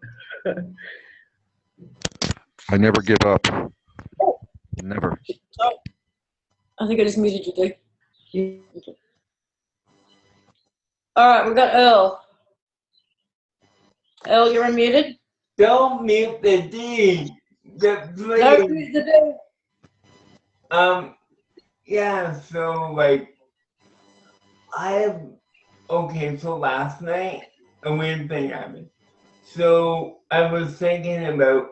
Speaker 6: I never give up. Never.
Speaker 1: I think I just muted you, Dick. Okay. All right, we've got Earl. Earl, you're unmuted.
Speaker 7: Don't mute the D.
Speaker 1: No, mute the D.
Speaker 7: Yeah, so so last night a weird thing happened. So I was thinking about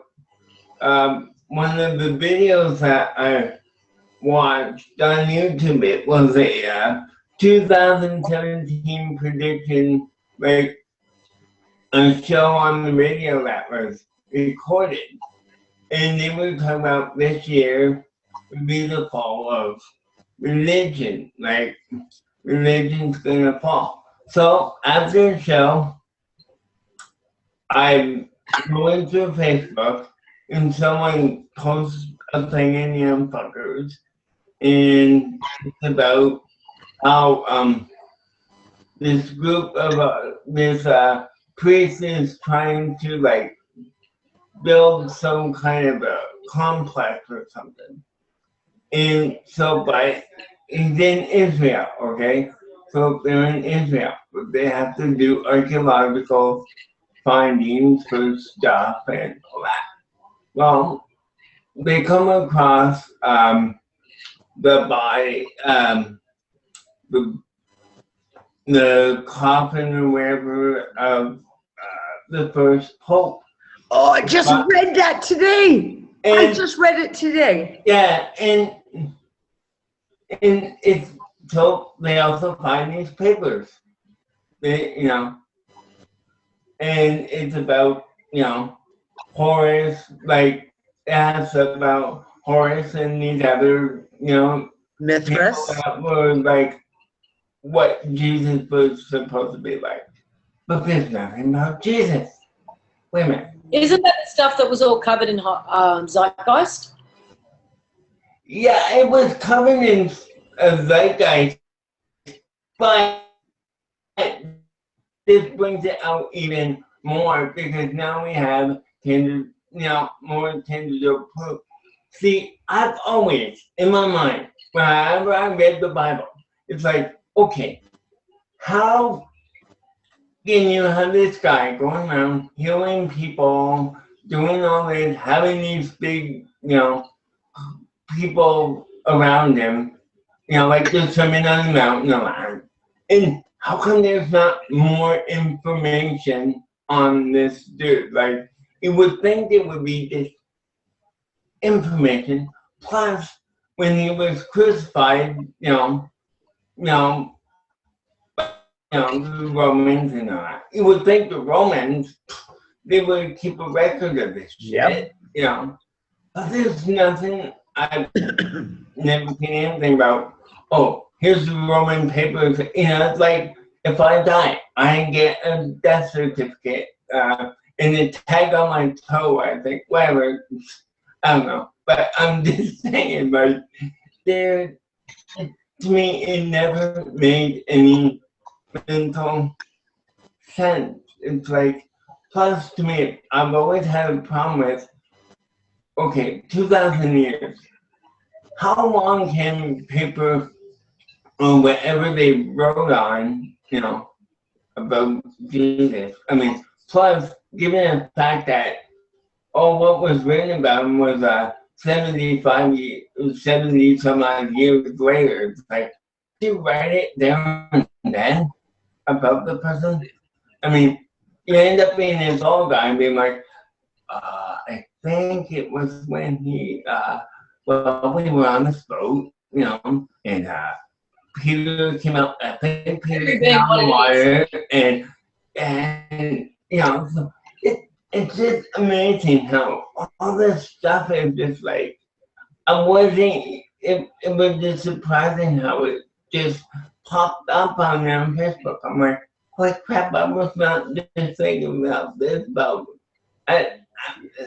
Speaker 7: one of the videos that I watched on YouTube. It was a 2017 prediction, like a show on the radio that was recorded. And they were talking about this year would be the fall of religion. Like religion's gonna fall. So after the show, I go into Facebook and someone posts a thing in Young Fuckers, and it's about how this group of this priest is trying to like build some kind of a complex or something. And so he's in Israel, okay? So they're in Israel, but they have to do archaeological findings for stuff and all that. Well, they come across the body, the coffin or whatever of the first pope.
Speaker 2: Oh, I just read that today. I just read it today.
Speaker 7: Yeah, and it's so they also find these papers. They, and it's about, Horace, like it has about Horace and these other,
Speaker 2: Mithras.
Speaker 7: people that were like what Jesus was supposed to be like. But there's nothing about Jesus. Wait a minute.
Speaker 1: Isn't that the stuff that was all covered in zeitgeist?
Speaker 7: Yeah, it was covered in zeitgeist, but this brings it out even more because now we have more tangible proof. See, I've always, in my mind, whenever I read the Bible, it's like, okay, how can you have this guy going around healing people, doing all this, having these big, people around him, like the Sermon on the Mount, and how come there's not more information on this dude? Like, you would think there would be this information, plus when he was crucified, the Romans and all that. You would think the Romans, they would keep a record of this shit, But there's nothing, I've never seen anything about, oh, here's the Roman papers. It's like, if I die, I get a death certificate, and a tag on my toe, I think, whatever, I don't know. But I'm just saying, like, to me, it never made any mental sense. It's like, plus to me, I've always had a problem with, okay, 2,000 years. How long can paper or whatever they wrote on, about Jesus? I mean, plus, given the fact that what was written about him was 70 some odd years later, it's like, did you write it there and then about the person? I mean, you end up being this old guy and being like, I think it was when he, we were on this boat, and Peter came out, I think Peter came out of the water, and so it's just amazing how all this stuff is just like, it was just surprising how it just popped up on me on Facebook. I'm like, holy crap, I was not just thinking about this, but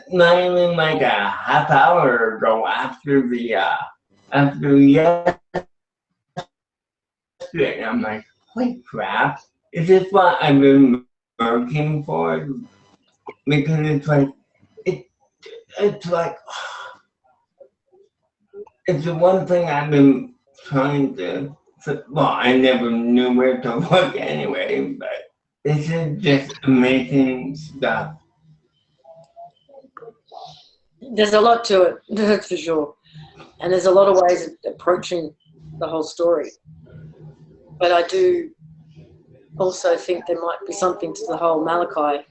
Speaker 7: not even like a half hour ago after yesterday, I'm like, holy crap, is this what I've been working for? Because it's like, it's like, it's the one thing I've been trying to, well, I never knew where to look anyway, but this is just amazing stuff.
Speaker 1: There's a lot to it, that's for sure. And there's a lot of ways of approaching the whole story. But I do also think there might be something to the whole Malachi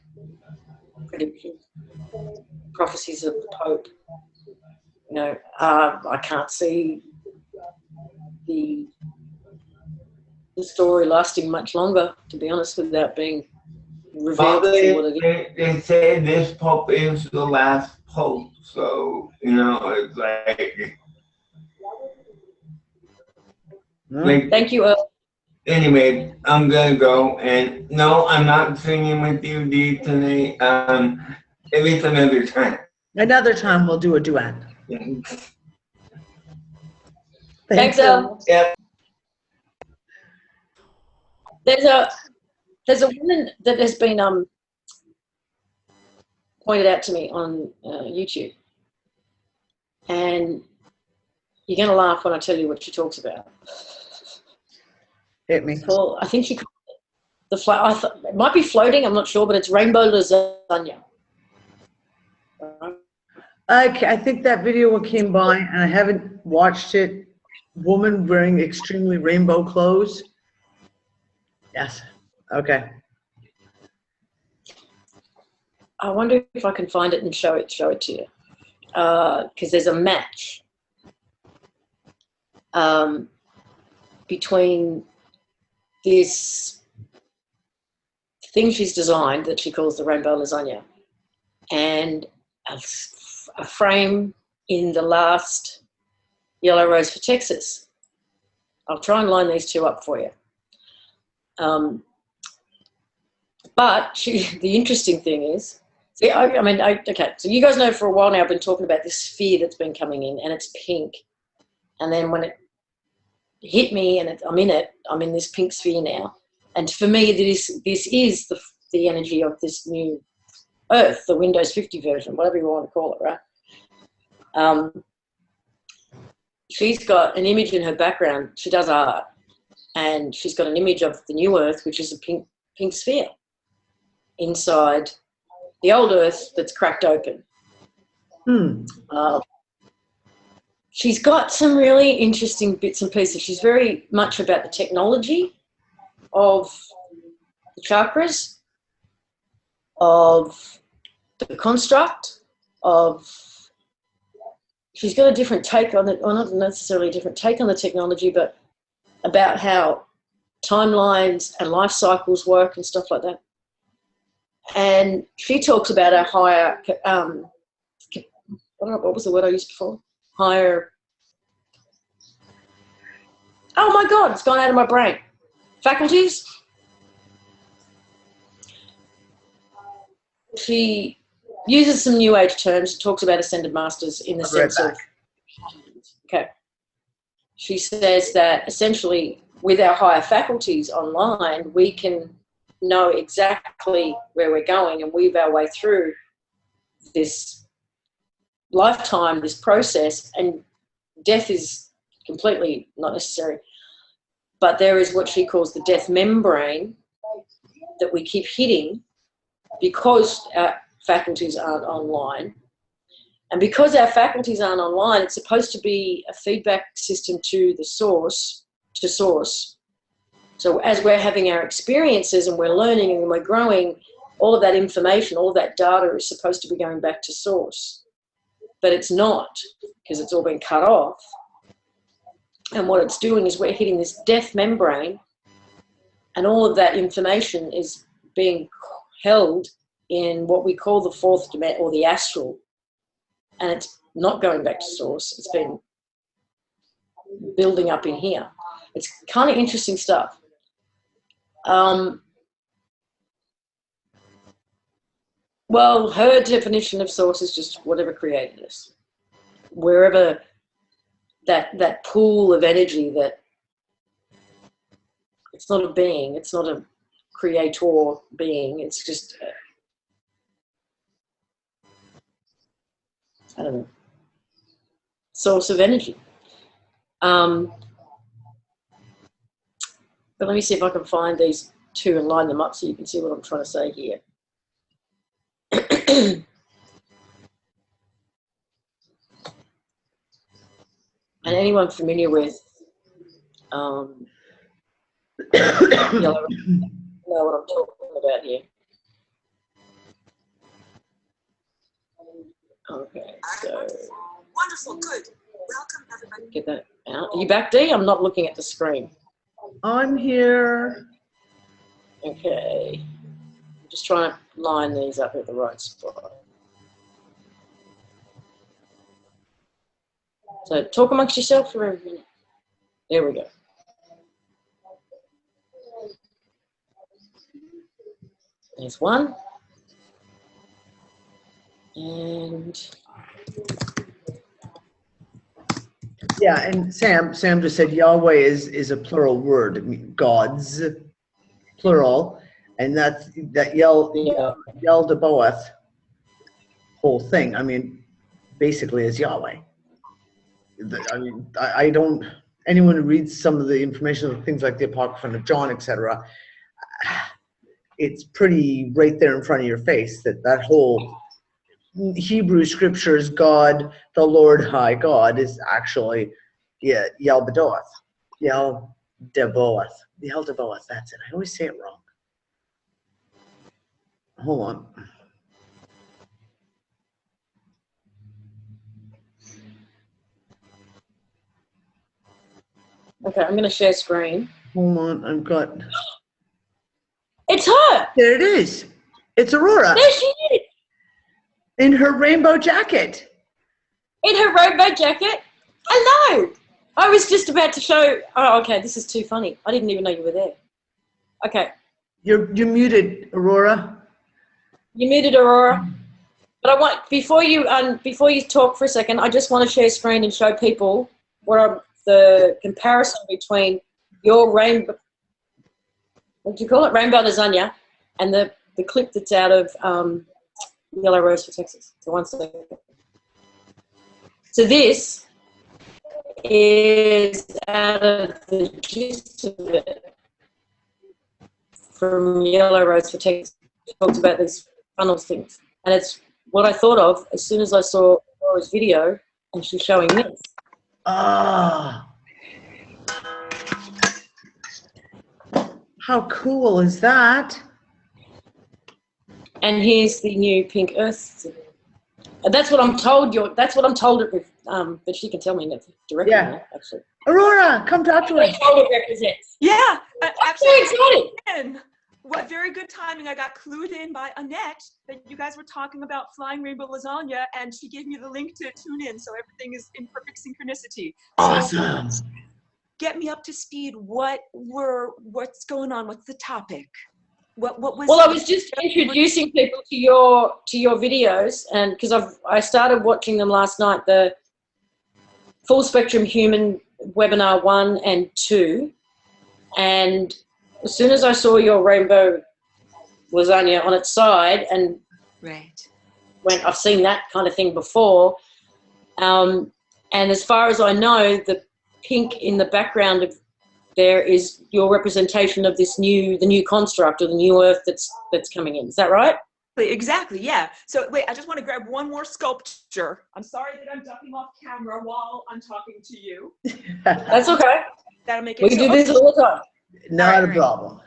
Speaker 1: prediction, prophecies of the Pope. I can't see the story lasting much longer, to be honest, without being revealed.
Speaker 7: They say this Pope is the last Pope, so, it's like...
Speaker 1: Thank you, Earl.
Speaker 7: anyway, I'm gonna go, and no, I'm not singing with you, Dee, tonight. At least another time.
Speaker 2: Another time we'll do a duet.
Speaker 1: Thanks, Elle.
Speaker 7: Yep.
Speaker 1: There's a woman that has been pointed out to me on YouTube, and you're going to laugh when I tell you what she talks about.
Speaker 2: Hit me.
Speaker 1: Well, I think she calls it it might be floating, I'm not sure, but it's rainbow lasagna.
Speaker 2: Okay, I think that video came by and I haven't watched it. Woman wearing extremely rainbow clothes. Yes. Okay.
Speaker 1: I wonder if I can find it and show it to you, because there's a match between this thing she's designed that she calls the rainbow lasagna and a frame in the last Yellow Rose for Texas. I'll try and line these two up for you. But the interesting thing is, see, okay, so you guys know for a while now I've been talking about this sphere that's been coming in, and it's pink. And then when it hit me and I'm in this pink sphere now. And for me, this is the energy of this new Earth, the Windows 50 version, whatever you want to call it, right? She's got an image in her background. She does art. And she's got an image of the new Earth, which is a pink sphere inside the old Earth that's cracked open. She's got some really interesting bits and pieces. She's very much about the technology of the chakras, of the construct, she's got a different take on it, or not necessarily a different take on the technology, but about how timelines and life cycles work and stuff like that. And she talks about a higher, what was the word I used before? Higher, oh my God, it's gone out of my brain. Faculties. She uses some new age terms, talks about ascended masters in the sense of, okay. She says that essentially with our higher faculties online, we can know exactly where we're going and weave our way through this lifetime, this process, and death is completely not necessary. But there is what she calls the death membrane that we keep hitting because our faculties aren't online. And because our faculties aren't online, it's supposed to be a feedback system to the source, to source. So as we're having our experiences and we're learning and we're growing, all of that information, all of that data is supposed to be going back to source. But it's not, because it's all been cut off. And what it's doing is we're hitting this death membrane, and all of that information is being held in what we call the fourth dimension, or the astral. And it's not going back to source. It's been building up in here. It's kind of interesting stuff. Well, her definition of source is just whatever created us. Wherever that pool of energy, that it's not a being, it's not a creator being, it's just I don't know, source of energy. But let me see if I can find these two and line them up so you can see what I'm trying to say here. And anyone familiar with Yellow know what I'm talking about here. Okay, so
Speaker 8: wonderful, good. Welcome everybody.
Speaker 1: Get that out. Are you back, Dee? I'm not looking at the screen.
Speaker 2: I'm here.
Speaker 1: Okay. I'm just trying to line these up at the right spot. So talk amongst yourself for a minute. There we go. There's one. And
Speaker 2: Yeah, and Sam just said Yahweh is a plural word. I mean, gods, plural, and that
Speaker 1: yeah.
Speaker 2: Yaldabaoth whole thing. I mean, basically is Yahweh. I mean, I don't. Anyone who reads some of the information of things like the Apocrypha of John, etc., it's pretty right there in front of your face that whole Hebrew scriptures, God, the Lord High God, is actually Yaldabaoth. Yaldabaoth. Yaldabaoth, that's it. I always say it wrong. Hold on.
Speaker 1: Okay, I'm going to share screen.
Speaker 2: Hold on, I've got...
Speaker 1: It's her!
Speaker 2: There it is. It's Aurora.
Speaker 1: There she is!
Speaker 2: In her rainbow jacket.
Speaker 1: In her rainbow jacket. Hello! I was just about to show... Oh, okay, this is too funny. I didn't even know you were there. Okay.
Speaker 2: You're muted, Aurora.
Speaker 1: You muted Aurora. But I want, before you talk for a second, I just want to share screen and show people the comparison between your rainbow, what do you call it? Rainbow lasagna, and the clip that's out of Yellow Rose for Texas. So 1 second. So this is out of the gist of it from Yellow Rose for Texas. It talks about these funnels things. And it's what I thought of as soon as I saw Laura's video and she's showing this.
Speaker 2: Ah. How cool is that?
Speaker 1: And here's the new pink earth. And that's what I'm told. That's what I'm told it. But she can tell me directly.
Speaker 2: Yeah.
Speaker 1: Now, actually.
Speaker 2: Aurora, come talk to us.
Speaker 1: That's what it represents.
Speaker 9: Yeah,
Speaker 1: I'm
Speaker 9: actually,
Speaker 1: so excited.
Speaker 9: what very good timing. I got clued in by Annette that you guys were talking about flying rainbow lasagna, and she gave me the link to tune in, so everything is in perfect synchronicity.
Speaker 2: Awesome.
Speaker 9: So, get me up to speed. What's going on? What's the topic? What was?
Speaker 1: Well, I was just introducing people to your videos, and because I started watching them last night, the Full Spectrum Human webinar 1 and 2, and as soon as I saw your rainbow lasagna on its side, and went, I've seen that kind of thing before, and as far as I know, the pink in the background of there is your representation of the new construct or the new earth that's coming in. Is that right?
Speaker 9: Exactly, yeah. So wait, I just want to grab one more sculpture. I'm sorry that I'm ducking off camera while I'm talking to you.
Speaker 1: That's okay.
Speaker 9: That'll make it.
Speaker 1: We do this all the time.
Speaker 2: Not a problem.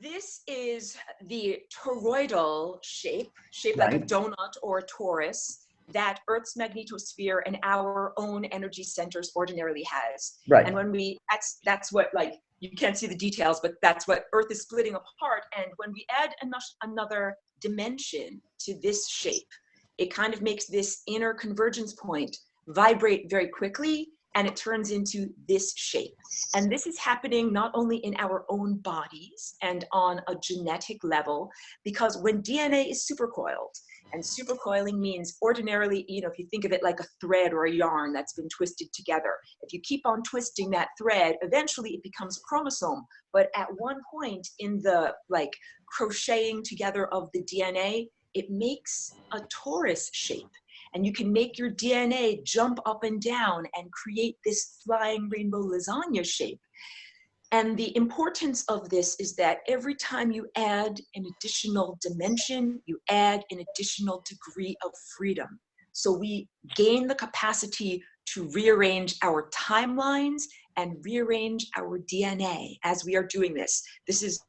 Speaker 9: This is the toroidal shape like a donut or a torus that Earth's magnetosphere and our own energy centers ordinarily has.
Speaker 2: Right.
Speaker 9: And when that's what, like, you can't see the details, but that's what Earth is splitting apart. And when we add another dimension to this shape, it kind of makes this inner convergence point vibrate very quickly, and it turns into this shape. And this is happening not only in our own bodies and on a genetic level, because when DNA is supercoiled, and supercoiling means ordinarily, if you think of it like a thread or a yarn that's been twisted together, if you keep on twisting that thread, eventually it becomes a chromosome. But at one point in the crocheting together of the DNA, it makes a torus shape. And you can make your DNA jump up and down and create this flying rainbow lasagna shape. And the importance of this is that every time you add an additional dimension, you add an additional degree of freedom. So we gain the capacity to rearrange our timelines and rearrange our DNA as we are doing this. This is,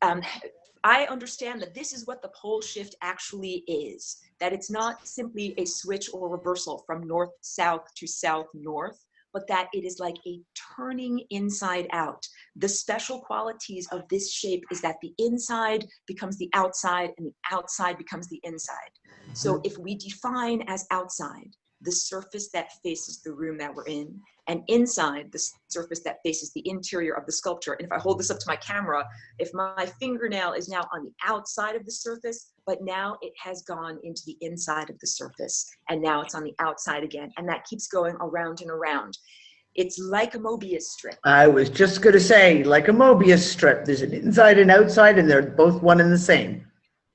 Speaker 9: I understand that this is what the pole shift actually is, that it's not simply a switch or reversal from north-south to south-north, but that it is like a turning inside out. The special qualities of this shape is that the inside becomes the outside and the outside becomes the inside. So if we define as outside the surface that faces the room that we're in, and inside the surface that faces the interior of the sculpture. And if I hold this up to my camera, if my fingernail is now on the outside of the surface, but now it has gone into the inside of the surface, and now it's on the outside again, and that keeps going around and around. It's like a Mobius strip.
Speaker 2: I was just going to say, like a Mobius strip, there's an inside and outside, and they're both one and the same.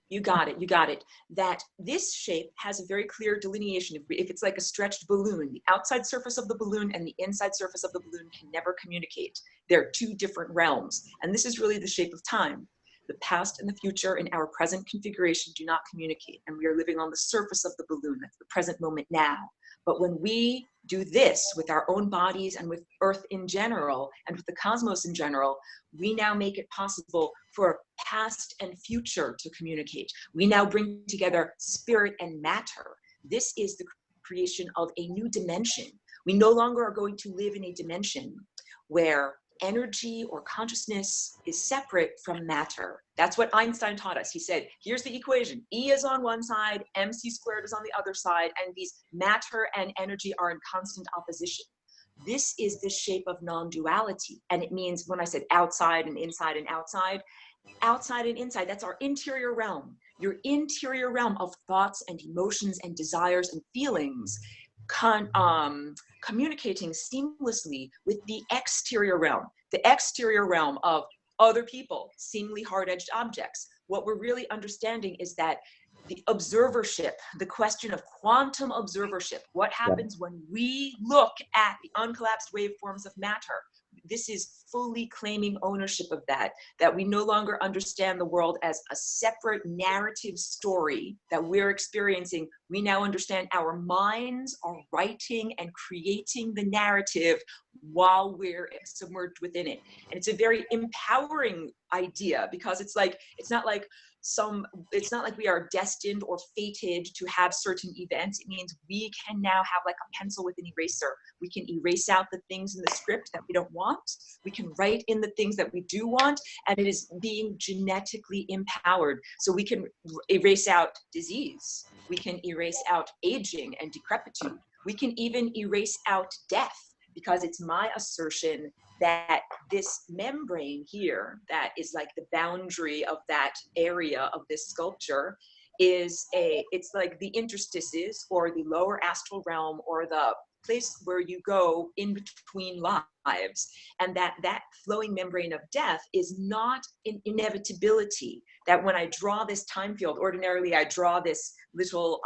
Speaker 9: You got it, you got it. That this shape has a very clear delineation. If it's like a stretched balloon, the outside surface of the balloon and the inside surface of the balloon can never communicate. They're two different realms. And this is really the shape of time. The past and the future in our present configuration do not communicate, and we are living on the surface of the balloon. That's the present moment now. But when we do this with our own bodies and with Earth in general and with the cosmos in general, we now make it possible for past and future to communicate. We now bring together spirit and matter. This is the creation of a new dimension. We no longer are going to live in a dimension where energy or consciousness is separate from matter. That's what Einstein taught us. He said, here's the equation. E is on one side, mc squared is on the other side, and these matter and energy are in constant opposition. This is the shape of non-duality. And it means, when I said outside and inside and outside and inside, that's our interior realm. Your interior realm of thoughts and emotions and desires and feelings communicating seamlessly with the exterior realm of other people, seemingly hard-edged objects. What we're really understanding is that the observership, the question of quantum observership, what happens when we look at the uncollapsed waveforms of matter, this is fully claiming ownership of that we no longer understand the world as a separate narrative story that we're experiencing. We now understand our minds are writing and creating the narrative while we're submerged within it. And it's a very empowering idea, because it's not like we are destined or fated to have certain events. It means we can now have like a pencil with an eraser. We can erase out the things in the script that we don't want. We can write in the things that we do want, and it is being genetically empowered. So we can erase out disease. We can erase out aging and decrepitude. We can even erase out death, because it's my assertion that this membrane here, that is like the boundary of that area of this sculpture, it's like the interstices or the lower astral realm or the place where you go in between lives. And that flowing membrane of death is not an inevitability. That when I draw this time field, ordinarily I draw this little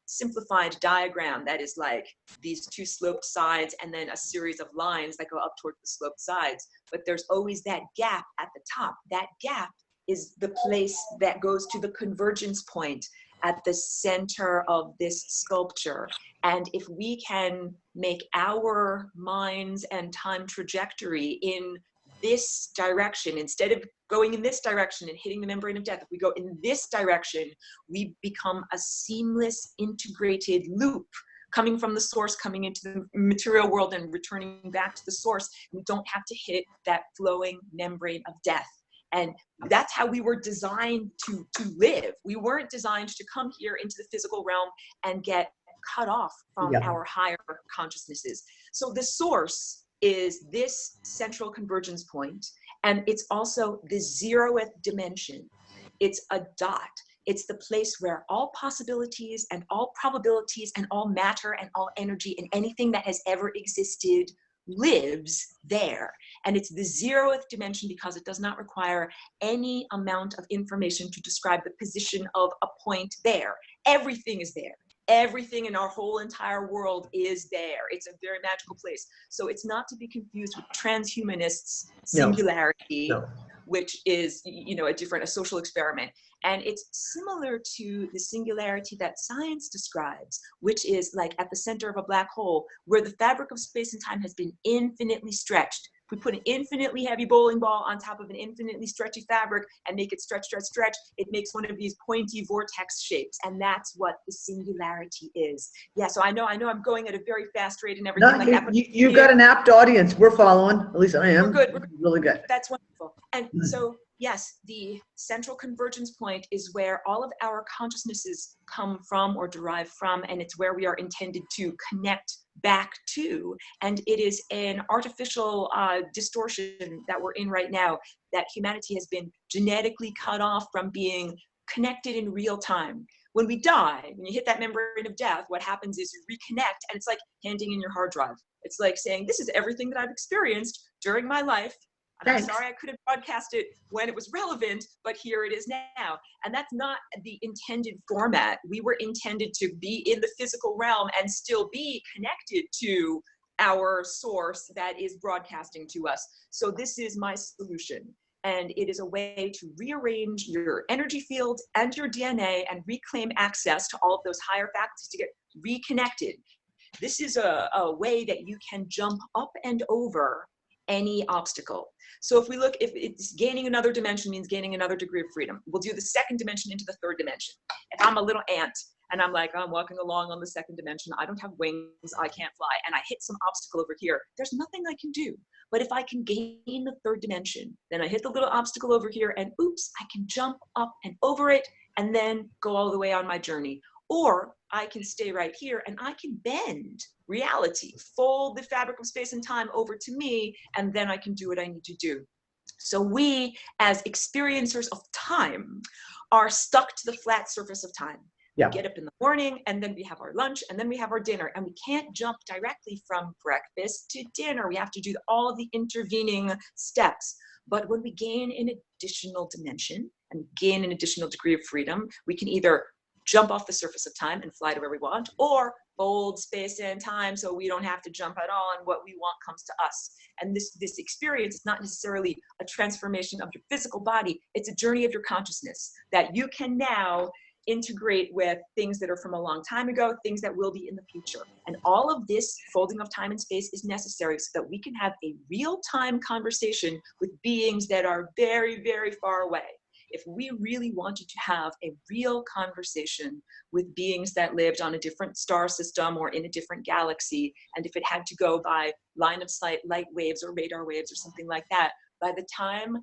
Speaker 9: simplified diagram that is like these two sloped sides and then a series of lines that go up towards the sloped sides. But there's always that gap at the top. That gap is the place that goes to the convergence point at the center of this sculpture. And if we can make our minds and time trajectory in this direction, instead of going in this direction and hitting the membrane of death, if we go in this direction, we become a seamless, integrated loop coming from the source, coming into the material world and returning back to the source. We don't have to hit that flowing membrane of death. And that's how we were designed to live. We weren't designed to come here into the physical realm and get cut off from our higher consciousnesses. So the source is this central convergence point, and it's also the 0th dimension. It's a dot. It's the place where all possibilities and all probabilities and all matter and all energy and anything that has ever existed lives there. And it's the 0th dimension because it does not require any amount of information to describe the position of a point there. Everything is there. Everything in our whole entire world is there. It's a very magical place. So it's not to be confused with transhumanists' singularity, which is, a social experiment. And it's similar to the singularity that science describes, which is like at the center of a black hole, where the fabric of space and time has been infinitely stretched. If we put an infinitely heavy bowling ball on top of an infinitely stretchy fabric and make it stretch, stretch, stretch, it makes one of these pointy vortex shapes. And that's what the singularity is. Yeah, so I know I'm going at a very fast rate and everything like that.
Speaker 2: You've got an apt audience. We're following. At least I am.
Speaker 9: We're good.
Speaker 2: Really good.
Speaker 9: That's wonderful. And so yes, the central convergence point is where all of our consciousnesses come from or derive from, and it's where we are intended to connect back to. And it is an artificial distortion that we're in right now, that humanity has been genetically cut off from being connected in real time. When we die, when you hit that membrane of death, what happens is you reconnect, and it's like handing in your hard drive. It's like saying, this is everything that I've experienced during my life. And I'm sorry I couldn't broadcast it when it was relevant, but here it is now. And that's not the intended format. We were intended to be in the physical realm and still be connected to our source that is broadcasting to us. So this is my solution. And it is a way to rearrange your energy field and your DNA and reclaim access to all of those higher faculties to get reconnected. This is a way that you can jump up and over any obstacle. So if we look, if it's gaining another dimension means gaining another degree of freedom, we'll do the second dimension into the third dimension. If I'm a little ant and I'm like, I'm walking along on the second dimension, I don't have wings, I can't fly, and I hit some obstacle over here, there's nothing I can do. But if I can gain the third dimension, then I hit the little obstacle over here and oops, I can jump up and over it and then go all the way on my journey. Or I can stay right here and I can bend reality, fold the fabric of space and time over to me, and then I can do what I need to do. So we, as experiencers of time, are stuck to the flat surface of time.
Speaker 2: Yeah.
Speaker 9: We get up in the morning, and then we have our lunch, and then we have our dinner, and we can't jump directly from breakfast to dinner. We have to do all of the intervening steps. But when we gain an additional dimension and gain an additional degree of freedom, we can either jump off the surface of time and fly to where we want, or fold space and time so we don't have to jump at all, and what we want comes to us. And this experience is not necessarily a transformation of your physical body, it's a journey of your consciousness that you can now integrate with things that are from a long time ago, things that will be in the future. And all of this folding of time and space is necessary so that we can have a real-time conversation with beings that are very, very far away. If we really wanted to have a real conversation with beings that lived on a different star system or in a different galaxy, and if it had to go by line of sight, light waves or radar waves or something like that, by the time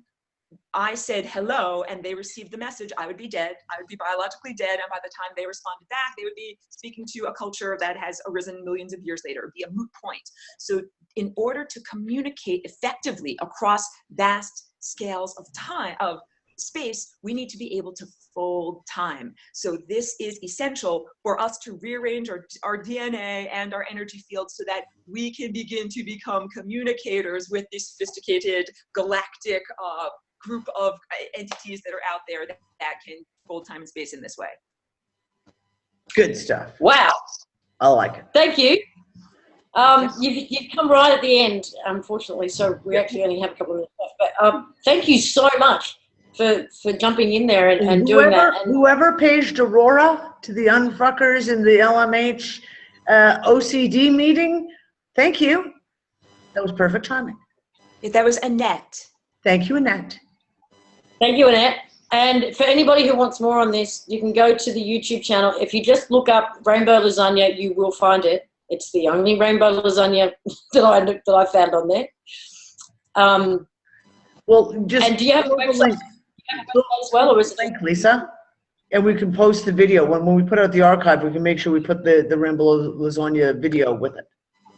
Speaker 9: I said hello and they received the message, I would be dead. I would be biologically dead. And by the time they responded back, they would be speaking to a culture that has arisen millions of years later. It would be a moot point. So in order to communicate effectively across vast scales of time, of space, we need to be able to fold time. So this is essential for us to rearrange our DNA and our energy fields so that we can begin to become communicators with this sophisticated galactic group of entities that are out there that can fold time and space in this way.
Speaker 2: Good stuff.
Speaker 1: Wow.
Speaker 2: I like it.
Speaker 1: Thank you. You've come right at the end, unfortunately, so we actually only have a couple of minutes left. But thank you so much for jumping in there and doing that. And
Speaker 2: whoever paged Aurora to the Unfuckers in the LMH OCD meeting, thank you. That was perfect timing.
Speaker 9: That was Annette.
Speaker 2: Thank you, Annette.
Speaker 1: Thank you, Annette. And for anybody who wants more on this, you can go to the YouTube channel. If you just look up Rainbow Lasagna, you will find it. It's the only rainbow lasagna that I found on there.
Speaker 2: Well, just
Speaker 1: and do you have a website? As well, or is it
Speaker 2: link, Lisa? And we can post the video when we put out the archive. We can make sure we put the Rainbow Lasagna video with it.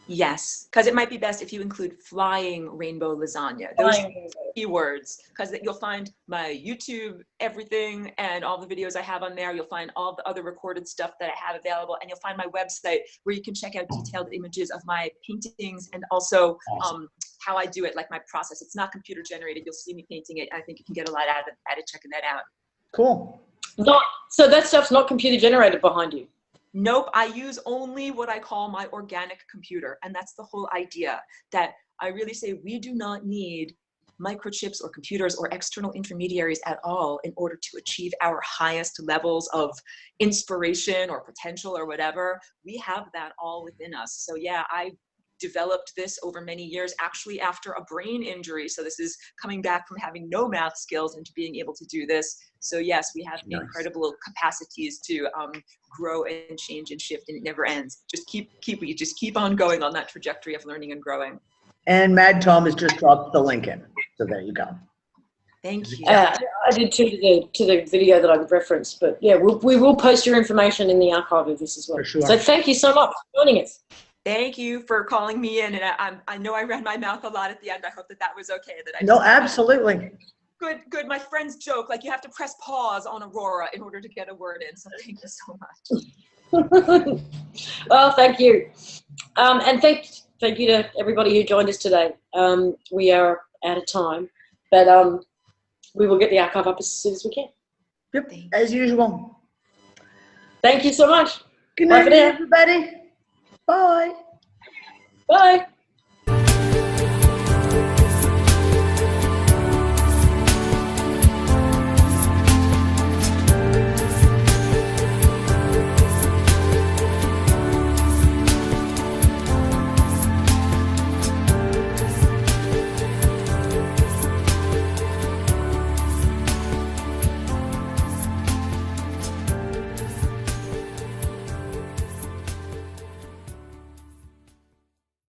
Speaker 9: Yes, because it might be best if you include flying rainbow lasagna. Those keywords, because you'll find my YouTube, everything, and all the videos I have on there. You'll find all the other recorded stuff that I have available, and you'll find my website where you can check out detailed images of my paintings and also how I do it, like my process. It's not computer generated. You'll see me painting it. I think you can get a lot out of it checking that out.
Speaker 2: Cool.
Speaker 1: So that stuff's not computer generated behind you?
Speaker 9: Nope, I use only what I call my organic computer. And that's the whole idea, that I really say we do not need microchips or computers or external intermediaries at all in order to achieve our highest levels of inspiration or potential or whatever. We have that all within us. So yeah, I developed this over many years, actually after a brain injury. So this is coming back from having no math skills into being able to do this. So yes, we have incredible capacities to grow and change and shift, and it never ends. Just keep on going on that trajectory of learning and growing.
Speaker 2: And Mad Tom has just dropped the link in. So there you go.
Speaker 9: Thank you.
Speaker 1: I did too to the video that I referenced, but yeah, we will post your information in the archive of this as well.
Speaker 2: For sure.
Speaker 1: So thank you so much for joining us.
Speaker 9: Thank you for calling me in, and I know I ran my mouth a lot at the end. I hope that was okay. That I
Speaker 2: No, absolutely.
Speaker 9: Good. My friends joke like you have to press pause on Aurora in order to get a word in. So thank you so much.
Speaker 1: Well, thank you, and thank you to everybody who joined us today. We are out of time, but we will get the archive up as soon as we can.
Speaker 2: Yep, as usual.
Speaker 1: Thank you so much.
Speaker 2: Good
Speaker 1: Bye
Speaker 2: night,
Speaker 1: for now.
Speaker 2: everybody. Bye.
Speaker 1: Bye.